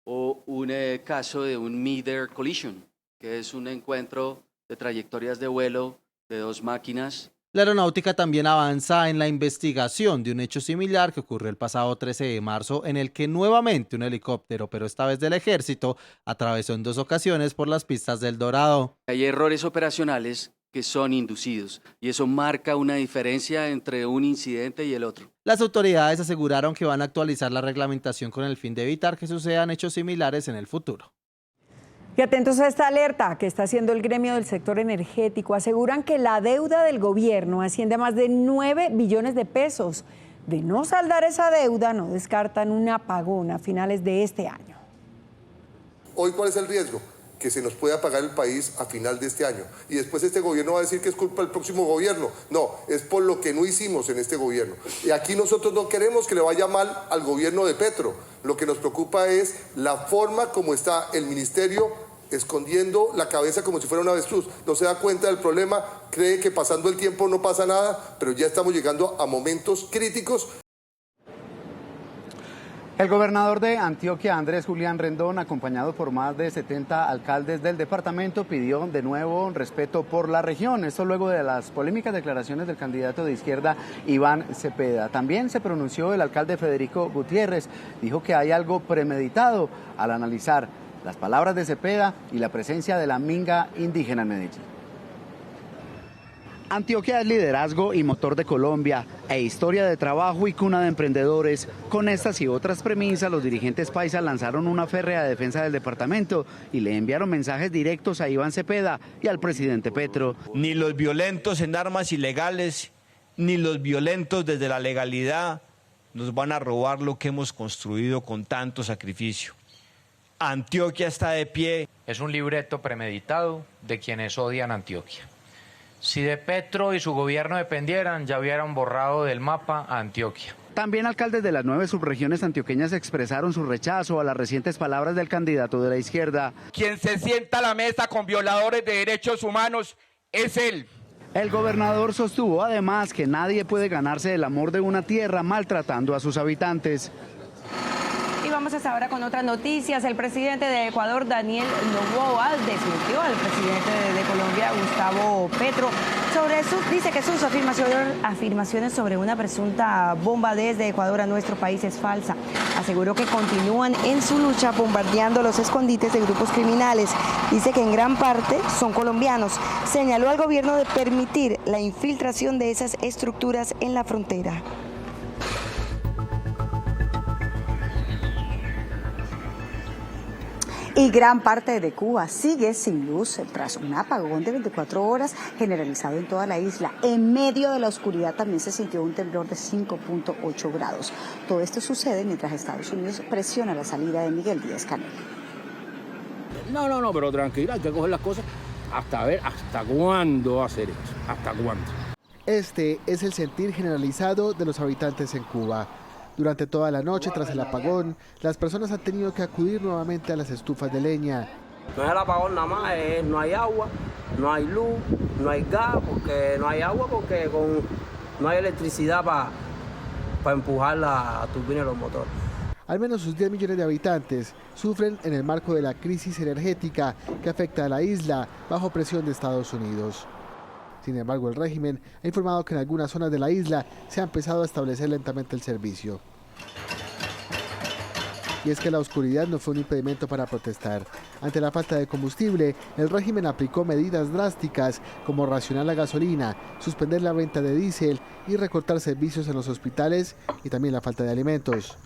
o un caso de un mid-air collision, que es un encuentro de trayectorias de vuelo de 2 máquinas. La aeronáutica también avanza en la investigación de un hecho similar que ocurrió el pasado 13 de marzo en el que nuevamente un helicóptero, pero esta vez del ejército, atravesó en 2 ocasiones por las pistas del Dorado. Hay errores operacionales que son inducidos y eso marca una diferencia entre un incidente y el otro. Las autoridades aseguraron que van a actualizar la reglamentación con el fin de evitar que sucedan hechos similares en el futuro. Y atentos a esta alerta que está haciendo el gremio del sector energético. Aseguran que la deuda del gobierno asciende a más de 9 billones de pesos. De no saldar esa deuda, no descartan un apagón a finales de este año. Hoy, ¿cuál es el riesgo? Que se nos pueda pagar el país a final de este año. Y después este gobierno va a decir que es culpa del próximo gobierno. No, es por lo que no hicimos en este gobierno. Y aquí nosotros no queremos que le vaya mal al gobierno de Petro. Lo que nos preocupa es la forma como está el ministerio escondiendo la cabeza como si fuera un avestruz. No se da cuenta del problema, cree que pasando el tiempo no pasa nada, pero ya estamos llegando a momentos críticos. El gobernador de Antioquia, Andrés Julián Rendón, acompañado por más de 70 alcaldes del departamento, pidió de nuevo respeto por la región. Esto luego de las polémicas declaraciones del candidato de izquierda, Iván Cepeda. También se pronunció el alcalde Federico Gutiérrez. Dijo que hay algo premeditado al analizar las palabras de Cepeda y la presencia de la minga indígena en Medellín. Antioquia es liderazgo y motor de Colombia, e historia de trabajo y cuna de emprendedores. Con estas y otras premisas, los dirigentes paisas lanzaron una férrea defensa del departamento y le enviaron mensajes directos a Iván Cepeda y al presidente Petro. Ni los violentos en armas ilegales, ni los violentos desde la legalidad nos van a robar lo que hemos construido con tanto sacrificio. Antioquia está de pie. Es un libreto premeditado de quienes odian Antioquia. Si de Petro y su gobierno dependieran, ya hubieran borrado del mapa a Antioquia. También alcaldes de las 9 subregiones antioqueñas expresaron su rechazo a las recientes palabras del candidato de la izquierda. Quien se sienta a la mesa con violadores de derechos humanos es él. El gobernador sostuvo además que nadie puede ganarse el amor de una tierra maltratando a sus habitantes. Y vamos hasta ahora con otras noticias. El presidente de Ecuador, Daniel Noboa, desmintió al presidente de Colombia, Gustavo Petro, dice que sus afirmaciones sobre una presunta bomba desde Ecuador a nuestro país es falsa. Aseguró que continúan en su lucha bombardeando los escondites de grupos criminales. Dice que en gran parte son colombianos. Señaló al gobierno de permitir la infiltración de esas estructuras en la frontera. Y gran parte de Cuba sigue sin luz tras un apagón de 24 horas generalizado en toda la isla. En medio de la oscuridad también se sintió un temblor de 5.8 grados. Todo esto sucede mientras Estados Unidos presiona la salida de Miguel Díaz-Canel. No, pero tranquila, hay que coger las cosas hasta ver hasta cuándo hacer eso, hasta cuándo. Este es el sentir generalizado de los habitantes en Cuba. Durante toda la noche, tras el apagón, las personas han tenido que acudir nuevamente a las estufas de leña. No es el apagón nada más, no hay agua, no hay luz, no hay gas, porque no hay agua, porque no hay electricidad para empujar la turbina y los motores. Al menos sus 10 millones de habitantes sufren en el marco de la crisis energética que afecta a la isla bajo presión de Estados Unidos. Sin embargo, el régimen ha informado que en algunas zonas de la isla se ha empezado a establecer lentamente el servicio. Y es que la oscuridad no fue un impedimento para protestar. Ante la falta de combustible, el régimen aplicó medidas drásticas como racionar la gasolina, suspender la venta de diésel y recortar servicios en los hospitales y también la falta de alimentos.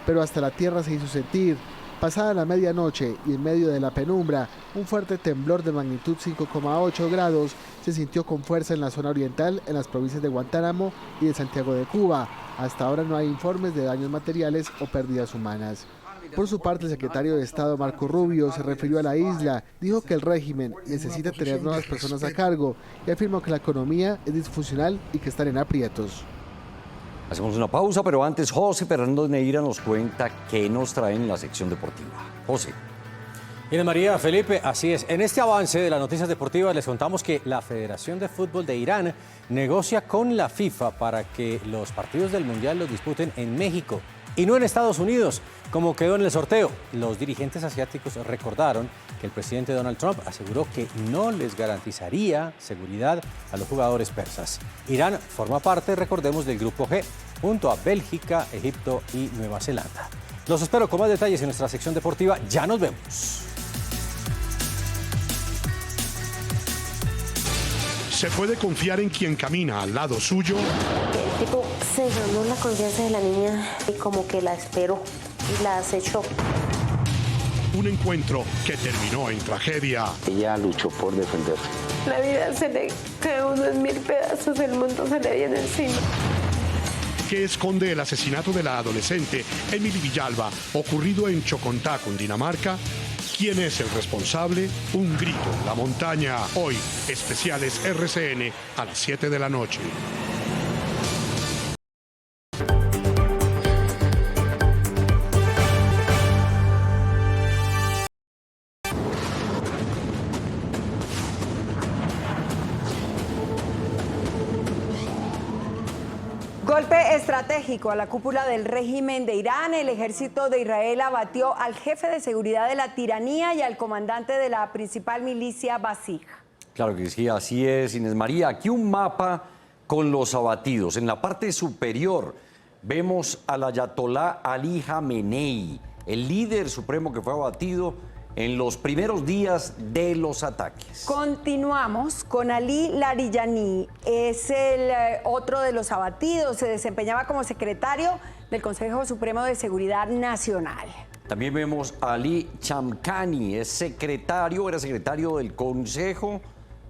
Pero hasta la tierra se hizo sentir. Pasada la medianoche y en medio de la penumbra, un fuerte temblor de magnitud 5,8 grados se sintió con fuerza en la zona oriental, en las provincias de Guantánamo y de Santiago de Cuba. Hasta ahora no hay informes de daños materiales o pérdidas humanas. Por su parte, el secretario de Estado Marco Rubio se refirió a la isla, dijo que el régimen necesita tener nuevas personas a cargo y afirmó que la economía es disfuncional y que están en aprietos. Hacemos una pausa, pero antes José Fernando Neira nos cuenta qué nos trae en la sección deportiva. José. Inés María, Felipe, así es. En este avance de las noticias deportivas les contamos que la Federación de Fútbol de Irán negocia con la FIFA para que los partidos del Mundial los disputen en México y no en Estados Unidos, como quedó en el sorteo. Los dirigentes asiáticos recordaron que el presidente Donald Trump aseguró que no les garantizaría seguridad a los jugadores persas. Irán forma parte, recordemos, del Grupo G, junto a Bélgica, Egipto y Nueva Zelanda. Los espero con más detalles en nuestra sección deportiva. Ya nos vemos. ¿Se puede confiar en quien camina al lado suyo? El tipo se ganó la confianza de la niña y como que la esperó y la acechó. Un encuentro que terminó en tragedia. Ella luchó por defenderse. La vida se le cae uno en 1000 pedazos, el mundo se le viene encima. Que esconde el asesinato de la adolescente Emily Villalba, ocurrido en Chocontá, Cundinamarca. ¿Quién es el responsable? Un grito en la montaña. Hoy, especiales RCN a las 7 de la noche. Golpe estratégico a la cúpula del régimen de Irán. El ejército de Israel abatió al jefe de seguridad de la tiranía y al comandante de la principal milicia Basij. Claro que sí, así es, Inés María. Aquí un mapa con los abatidos. En la parte superior vemos al ayatolá Ali Jamenei, el líder supremo que fue abatido en los primeros días de los ataques. Continuamos con Ali Larijani, es el otro de los abatidos, se desempeñaba como secretario del Consejo Supremo de Seguridad Nacional. También vemos a Ali Chamkhani, era secretario del Consejo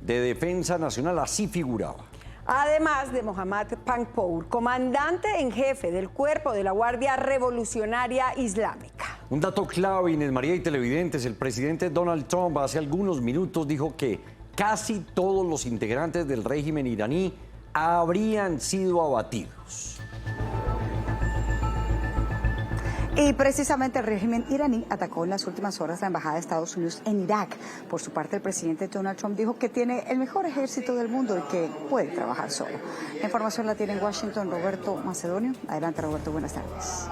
de Defensa Nacional, así figuraba. Además de Mohammad Panpour, comandante en jefe del Cuerpo de la Guardia Revolucionaria Islámica. Un dato clave, Inés María y televidentes, el presidente Donald Trump hace algunos minutos dijo que casi todos los integrantes del régimen iraní habrían sido abatidos. Y precisamente el régimen iraní atacó en las últimas horas la embajada de Estados Unidos en Irak. Por su parte, el presidente Donald Trump dijo que tiene el mejor ejército del mundo y que puede trabajar solo. La información la tiene en Washington Roberto Macedonio. Adelante, Roberto, buenas tardes.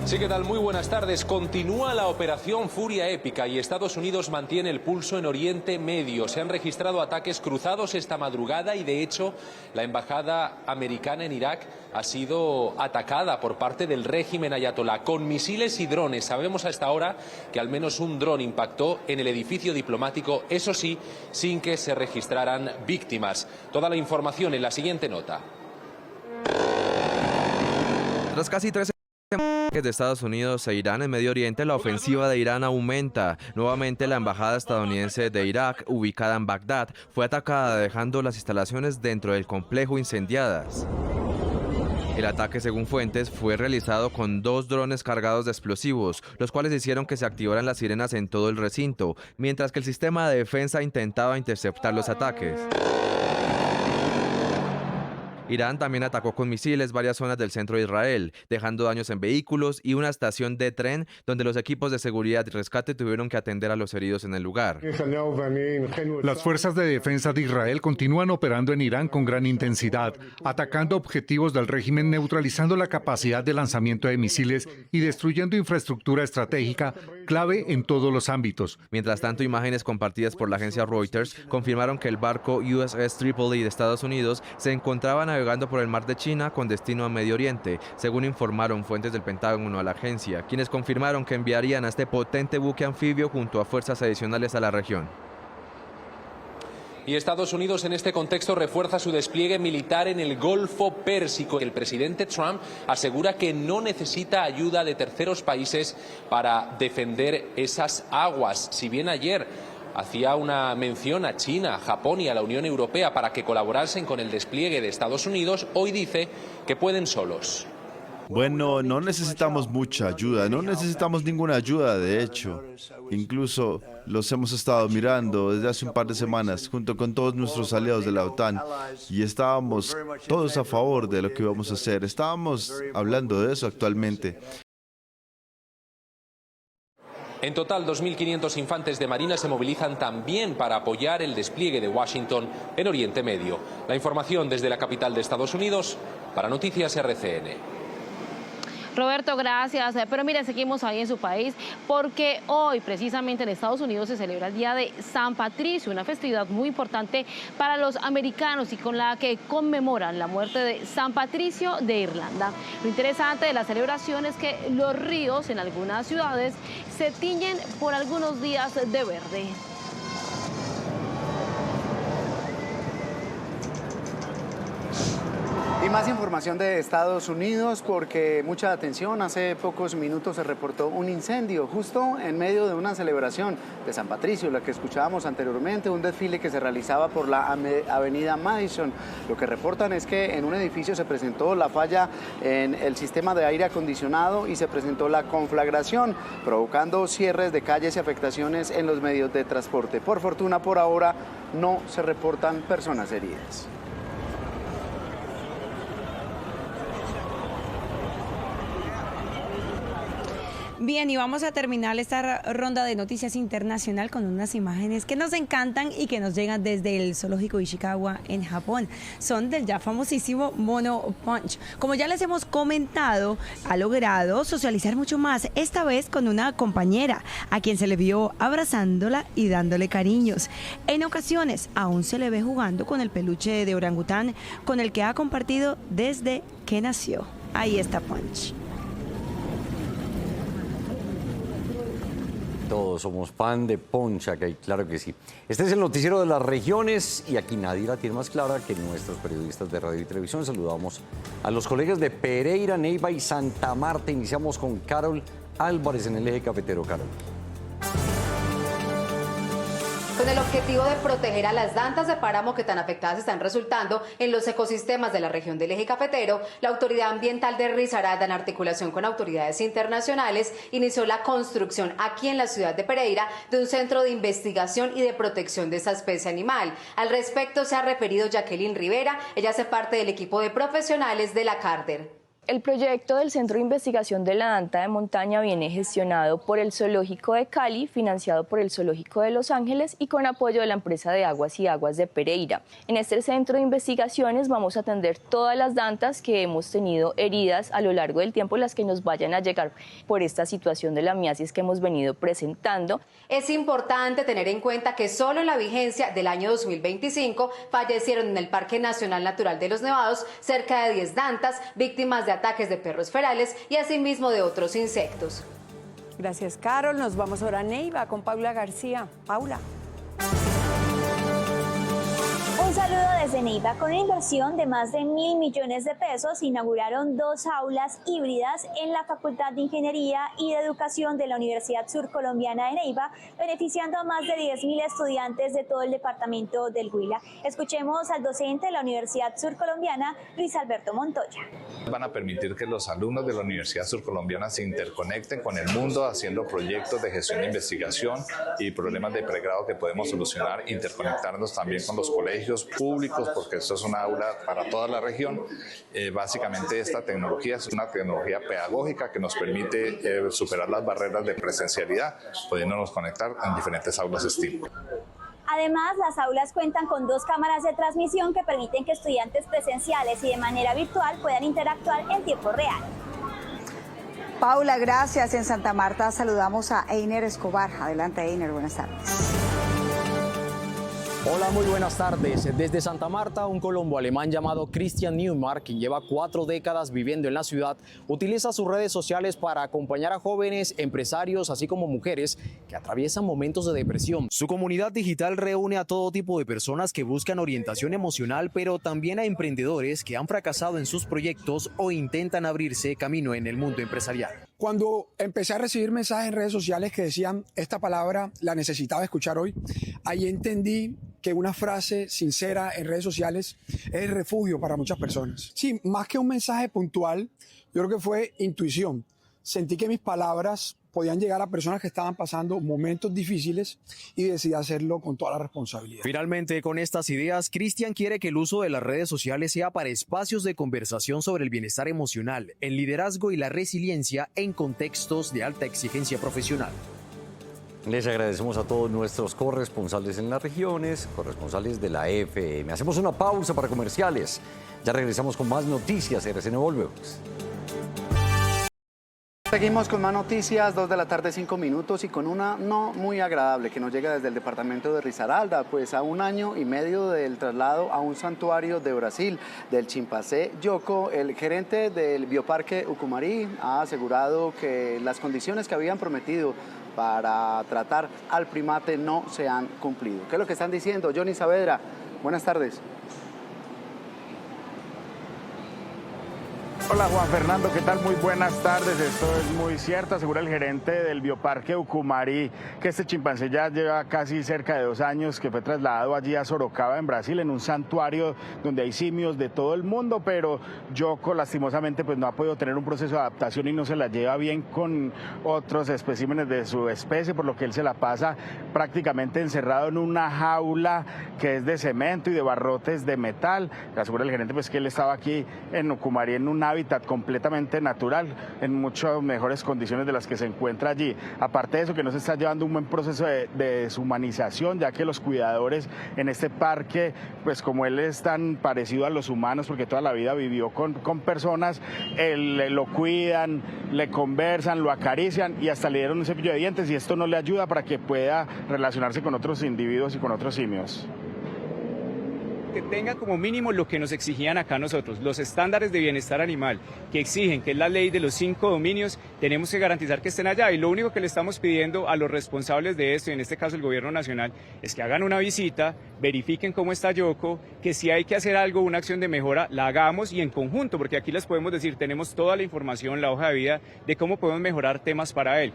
Sí, ¿qué tal? Muy buenas tardes. Continúa la operación Furia Épica y Estados Unidos mantiene el pulso en Oriente Medio. Se han registrado ataques cruzados esta madrugada y, de hecho, la embajada americana en Irak ha sido atacada por parte del régimen ayatolá con misiles y drones. Sabemos a esta hora que al menos un dron impactó en el edificio diplomático, eso sí, sin que se registraran víctimas. Toda la información en la siguiente nota. Tras casi 13 de Estados Unidos e Irán en Medio Oriente, la ofensiva de Irán aumenta. Nuevamente, la embajada estadounidense de Irak, ubicada en Bagdad, fue atacada, dejando las instalaciones dentro del complejo incendiadas. El ataque, según fuentes, fue realizado con 2 drones cargados de explosivos, los cuales hicieron que se activaran las sirenas en todo el recinto, mientras que el sistema de defensa intentaba interceptar los ataques. Irán también atacó con misiles varias zonas del centro de Israel, dejando daños en vehículos y una estación de tren donde los equipos de seguridad y rescate tuvieron que atender a los heridos en el lugar. Las fuerzas de defensa de Israel continúan operando en Irán con gran intensidad, atacando objetivos del régimen, neutralizando la capacidad de lanzamiento de misiles y destruyendo infraestructura estratégica clave en todos los ámbitos. Mientras tanto, imágenes compartidas por la agencia Reuters confirmaron que el barco USS Tripoli de Estados Unidos se encontraba navegando por el mar de China con destino a Medio Oriente, según informaron fuentes del Pentágono a la agencia, quienes confirmaron que enviarían a este potente buque anfibio junto a fuerzas adicionales a la región. Y Estados Unidos en este contexto refuerza su despliegue militar en el Golfo Pérsico. El presidente Trump asegura que no necesita ayuda de terceros países para defender esas aguas. Si bien ayer hacía una mención a China, a Japón y a la Unión Europea para que colaborasen con el despliegue de Estados Unidos, hoy dice que pueden solos. Bueno, no necesitamos mucha ayuda, no necesitamos ninguna ayuda, de hecho. Incluso los hemos estado mirando desde hace un par de semanas junto con todos nuestros aliados de la OTAN y estábamos todos a favor de lo que íbamos a hacer. Estábamos hablando de eso actualmente. En total, 2.500 infantes de Marina se movilizan también para apoyar el despliegue de Washington en Oriente Medio. La información desde la capital de Estados Unidos para Noticias RCN. Roberto, gracias. Pero mire, seguimos ahí en su país porque hoy precisamente en Estados Unidos se celebra el Día de San Patricio, una festividad muy importante para los americanos y con la que conmemoran la muerte de San Patricio de Irlanda. Lo interesante de la celebración es que los ríos en algunas ciudades se tiñen por algunos días de verde. Y más información de Estados Unidos porque mucha atención, hace pocos minutos se reportó un incendio justo en medio de una celebración de San Patricio, la que escuchábamos anteriormente, un desfile que se realizaba por la avenida Madison. Lo que reportan es que en un edificio se presentó la falla en el sistema de aire acondicionado y se presentó la conflagración, provocando cierres de calles y afectaciones en los medios de transporte. Por fortuna, por ahora, no se reportan personas heridas. Bien, y vamos a terminar esta ronda de noticias internacional con unas imágenes que nos encantan y que nos llegan desde el zoológico Ishikawa en Japón. Son del ya famosísimo mono Punch. Como ya les hemos comentado, ha logrado socializar mucho más, esta vez con una compañera, a quien se le vio abrazándola y dándole cariños. En ocasiones, aún se le ve jugando con el peluche de orangután con el que ha compartido desde que nació. Ahí está Punch. Todos somos fan de Poncha, que claro que sí. Este es el noticiero de las regiones y aquí nadie la tiene más clara que nuestros periodistas de radio y televisión. Saludamos a los colegas de Pereira, Neiva y Santa Marta. Iniciamos con Carol Álvarez en el eje cafetero. Carol. Con el objetivo de proteger a las dantas de páramo que tan afectadas están resultando en los ecosistemas de la región del eje cafetero, la Autoridad Ambiental de Risaralda, en articulación con autoridades internacionales, inició la construcción aquí en la ciudad de Pereira de un centro de investigación y de protección de esta especie animal. Al respecto se ha referido Jacqueline Rivera, ella hace parte del equipo de profesionales de la Carter. El proyecto del Centro de Investigación de la Danta de Montaña viene gestionado por el Zoológico de Cali, financiado por el Zoológico de Los Ángeles y con apoyo de la empresa de Aguas y Aguas de Pereira. En este centro de investigaciones vamos a atender todas las dantas que hemos tenido heridas a lo largo del tiempo, las que nos vayan a llegar por esta situación de la miasis que hemos venido presentando. Es importante tener en cuenta que solo en la vigencia del año 2025 fallecieron en el Parque Nacional Natural de los Nevados cerca de 10 dantas, víctimas de ataques de perros ferales y asimismo de otros insectos. Gracias, Carol. Nos vamos ahora a Neiva con Paula García. Paula. Un saludo desde Neiva. Con una inversión de más de 1.000 millones de pesos, inauguraron 2 aulas híbridas en la Facultad de Ingeniería y de Educación de la Universidad Surcolombiana de Neiva, beneficiando a más de 10.000 estudiantes de todo el departamento del Huila. Escuchemos al docente de la Universidad Surcolombiana, Luis Alberto Montoya. Van a permitir que los alumnos de la Universidad Surcolombiana se interconecten con el mundo haciendo proyectos de gestión de investigación y problemas de pregrado que podemos solucionar, interconectarnos también con los colegios públicos, porque esto es una aula para toda la región. Básicamente esta tecnología es una tecnología pedagógica que nos permite superar las barreras de presencialidad, pudiéndonos conectar en diferentes aulas STEAM. Además, las aulas cuentan con 2 cámaras de transmisión que permiten que estudiantes presenciales y de manera virtual puedan interactuar en tiempo real. Paula, gracias. En Santa Marta saludamos a Einer Escobar. Adelante, Einer, buenas tardes. Hola, muy buenas tardes. Desde Santa Marta, un colombo-alemán llamado Christian Neumark, quien lleva 4 décadas viviendo en la ciudad, utiliza sus redes sociales para acompañar a jóvenes, empresarios, así como mujeres que atraviesan momentos de depresión. Su comunidad digital reúne a todo tipo de personas que buscan orientación emocional, pero también a emprendedores que han fracasado en sus proyectos o intentan abrirse camino en el mundo empresarial. Cuando empecé a recibir mensajes en redes sociales que decían esta palabra la necesitaba escuchar hoy, ahí entendí que una frase sincera en redes sociales es el refugio para muchas personas. Sí, más que un mensaje puntual, yo creo que fue intuición. Sentí que mis palabras podían llegar a personas que estaban pasando momentos difíciles y decidí hacerlo con toda la responsabilidad. Finalmente, con estas ideas, Christian quiere que el uso de las redes sociales sea para espacios de conversación sobre el bienestar emocional, el liderazgo y la resiliencia en contextos de alta exigencia profesional. Les agradecemos a todos nuestros corresponsales en las regiones, corresponsales de la FM. Hacemos una pausa para comerciales. Ya regresamos con más noticias. RCN, volvemos. Seguimos con más noticias, 2 de la tarde, 5 minutos, y con una no muy agradable que nos llega desde el departamento de Risaralda, pues a 1 año y medio del traslado a un santuario de Brasil del chimpancé Yoko, el gerente del bioparque Ucumari ha asegurado que las condiciones que habían prometido para tratar al primate no se han cumplido. ¿Qué es lo que están diciendo? Johnny Saavedra, buenas tardes. Hola Juan Fernando, ¿qué tal? Muy buenas tardes. Esto es muy cierto, asegura el gerente del bioparque Ucumari, que este chimpancé ya lleva casi cerca de 2 años, que fue trasladado allí a Sorocaba, en Brasil, en un santuario donde hay simios de todo el mundo, pero Yoko lastimosamente pues no ha podido tener un proceso de adaptación y no se la lleva bien con otros especímenes de su especie, por lo que él se la pasa prácticamente encerrado en una jaula que es de cemento y de barrotes de metal. Asegura el gerente pues que él estaba aquí en Ucumari en un hábitat completamente natural, en muchas mejores condiciones de las que se encuentra allí. Aparte de eso, que no se está llevando un buen proceso de deshumanización, ya que los cuidadores en este parque, pues como él es tan parecido a los humanos, porque toda la vida vivió con personas, lo cuidan, le conversan, lo acarician y hasta le dieron un cepillo de dientes, y esto no le ayuda para que pueda relacionarse con otros individuos y con otros simios. Que tenga como mínimo lo que nos exigían acá nosotros, los estándares de bienestar animal que exigen, que es la ley de los 5 dominios, tenemos que garantizar que estén allá, y lo único que le estamos pidiendo a los responsables de esto, en este caso el gobierno nacional, es que hagan una visita, verifiquen cómo está Yoko, que si hay que hacer algo, una acción de mejora, la hagamos y en conjunto, porque aquí les podemos decir, tenemos toda la información, la hoja de vida de cómo podemos mejorar temas para él.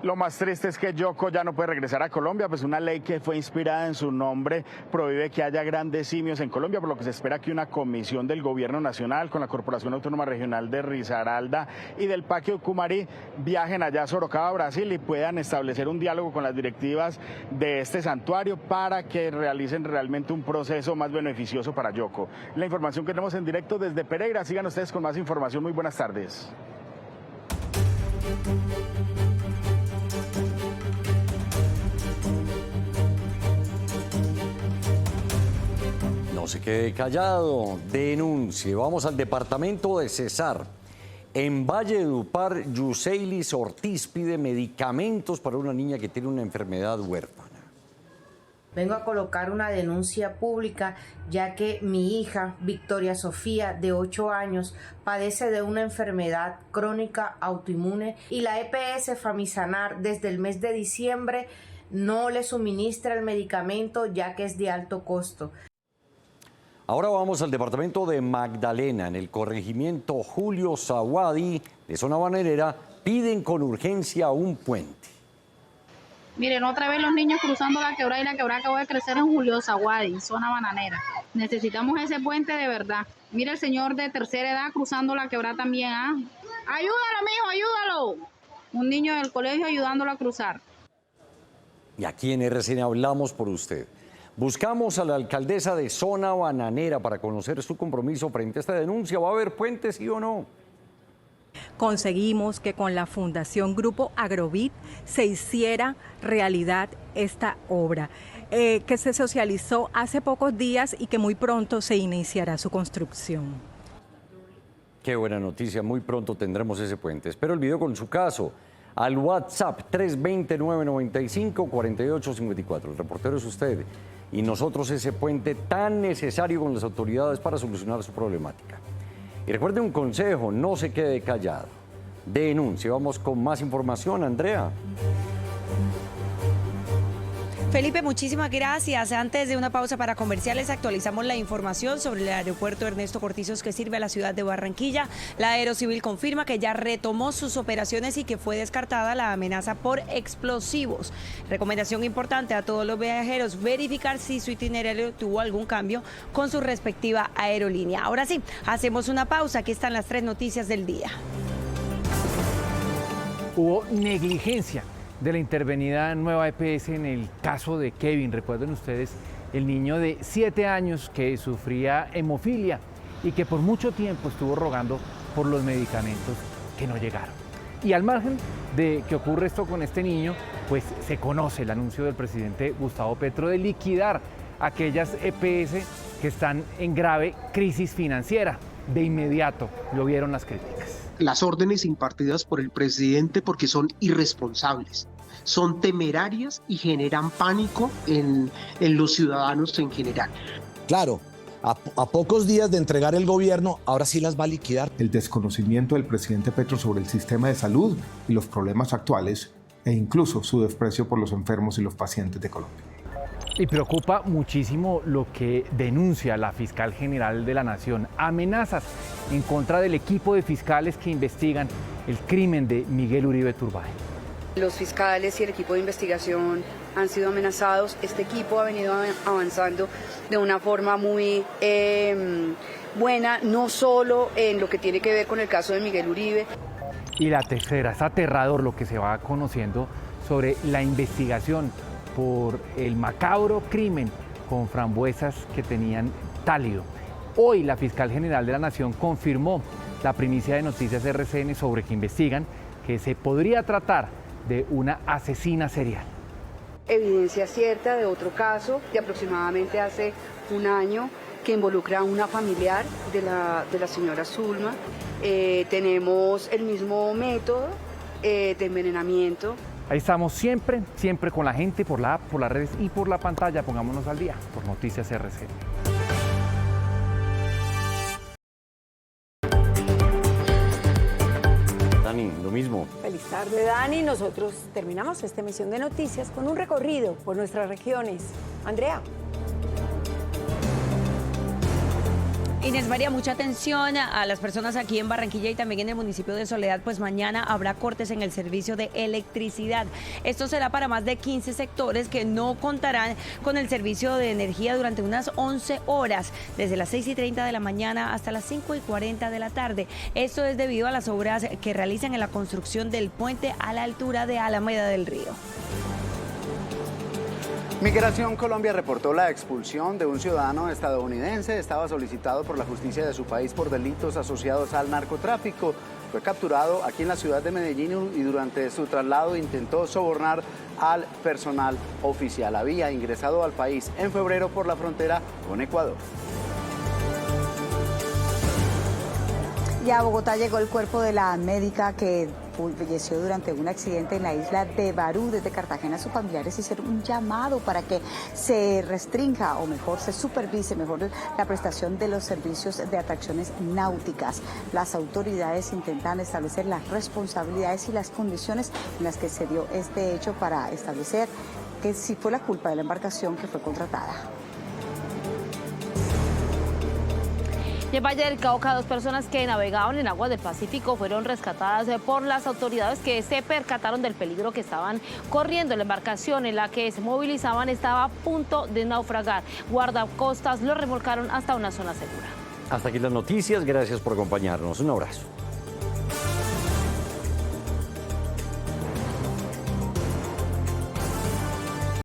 Lo más triste es que Yoko ya no puede regresar a Colombia, pues una ley que fue inspirada en su nombre prohíbe que haya grandes simios en Colombia, por lo que se espera que una comisión del Gobierno Nacional con la Corporación Autónoma Regional de Risaralda y del Parque Ucumari viajen allá a Sorocaba, Brasil, y puedan establecer un diálogo con las directivas de este santuario para que realicen realmente un proceso más beneficioso para Yoko. La información que tenemos en directo desde Pereira. Sigan ustedes con más información. Muy buenas tardes. No se quede callado, denuncie. Vamos al departamento de Cesar. En Valledupar, Yuseilis Ortiz pide medicamentos para una niña que tiene una enfermedad huérfana. Vengo a colocar una denuncia pública ya que mi hija, Victoria Sofía, de 8 años, padece de una enfermedad crónica autoinmune y la EPS Famisanar desde el mes de diciembre no le suministra el medicamento ya que es de alto costo. Ahora vamos al departamento de Magdalena. En el corregimiento Julio Zaguadi, de zona bananera, piden con urgencia un puente. Miren, otra vez los niños cruzando la quebrada y la quebrada acaba de crecer en Julio Zaguadi, zona bananera. Necesitamos ese puente de verdad. Mira el señor de tercera edad cruzando la quebrada también. ¿Ah? Ayúdalo, mijo, ayúdalo. Un niño del colegio ayudándolo a cruzar. Y aquí en RCN hablamos por usted. Buscamos a la alcaldesa de zona bananera para conocer su compromiso frente a esta denuncia. ¿Va a haber puentes, sí o no? Conseguimos que con la Fundación Grupo Agrovit se hiciera realidad esta obra, que se socializó hace pocos días y que muy pronto se iniciará su construcción. Qué buena noticia, muy pronto tendremos ese puente. Espero el video con su caso al WhatsApp 320-995-4854. El reportero es usted y nosotros ese puente tan necesario con las autoridades para solucionar su problemática. Y recuerde un consejo, no se quede callado. Denuncie. Vamos con más información, Andrea. Felipe, muchísimas gracias. Antes de una pausa para comerciales, actualizamos la información sobre el aeropuerto Ernesto Cortizos que sirve a la ciudad de Barranquilla. La Aerocivil confirma que ya retomó sus operaciones y que fue descartada la amenaza por explosivos. Recomendación importante a todos los viajeros, verificar si su itinerario tuvo algún cambio con su respectiva aerolínea. Ahora sí, hacemos una pausa. Aquí están las 3 noticias del día. Hubo negligencia de la intervenida nueva EPS en el caso de Kevin. Recuerden ustedes el niño de 7 años que sufría hemofilia y que por mucho tiempo estuvo rogando por los medicamentos que no llegaron. Y al margen de que ocurre esto con este niño, pues se conoce el anuncio del presidente Gustavo Petro de liquidar aquellas EPS que están en grave crisis financiera. De inmediato lo vieron las críticas. Las órdenes impartidas por el presidente porque son irresponsables, son temerarias y generan pánico en los ciudadanos en general. Claro, a pocos días de entregar el gobierno, ahora sí las va a liquidar. El desconocimiento del presidente Petro sobre el sistema de salud y los problemas actuales e incluso su desprecio por los enfermos y los pacientes de Colombia. Y preocupa muchísimo lo que denuncia la fiscal general de la Nación, amenazas en contra del equipo de fiscales que investigan el crimen de Miguel Uribe Turbay. Los fiscales y el equipo de investigación han sido amenazados. Este equipo ha venido avanzando de una forma muy buena, no solo en lo que tiene que ver con el caso de Miguel Uribe. Y la tercera, es aterrador lo que se va conociendo sobre la investigación por el macabro crimen con frambuesas que tenían tálido. Hoy la fiscal general de la Nación confirmó la primicia de Noticias RCN sobre que investigan que se podría tratar de una asesina serial. Evidencia cierta de otro caso de aproximadamente hace un año que involucra a una familiar de la señora Zulma. Tenemos el mismo método de envenenamiento. Ahí estamos siempre con la gente, por la app, por las redes y por la pantalla. Pongámonos al día por Noticias RCN. Dani, lo mismo. Feliz tarde, Dani. Nosotros terminamos esta emisión de noticias con un recorrido por nuestras regiones. Andrea. Inés María, mucha atención a las personas aquí en Barranquilla y también en el municipio de Soledad, pues mañana habrá cortes en el servicio de electricidad. Esto será para más de 15 sectores que no contarán con el servicio de energía durante unas 11 horas, desde las 6:30 de la mañana hasta las 5:40 de la tarde. Esto es debido a las obras que realizan en la construcción del puente a la altura de Alameda del Río. Migración Colombia reportó la expulsión de un ciudadano estadounidense. Estaba solicitado por la justicia de su país por delitos asociados al narcotráfico. Fue capturado aquí en la ciudad de Medellín y durante su traslado intentó sobornar al personal oficial. Había ingresado al país en febrero por la frontera con Ecuador. Y a Bogotá llegó el cuerpo de la médica que falleció durante un accidente en la isla de Barú. Desde Cartagena sus familiares hicieron un llamado para que se restrinja o mejor se supervise mejor la prestación de los servicios de atracciones náuticas. Las autoridades intentan establecer las responsabilidades y las condiciones en las que se dio este hecho para establecer que sí fue la culpa de la embarcación que fue contratada. En Valle del Cauca, 2 personas que navegaban en aguas del Pacífico fueron rescatadas por las autoridades que se percataron del peligro que estaban corriendo. La embarcación en la que se movilizaban estaba a punto de naufragar. Guardacostas lo remolcaron hasta una zona segura. Hasta aquí las noticias. Gracias por acompañarnos. Un abrazo.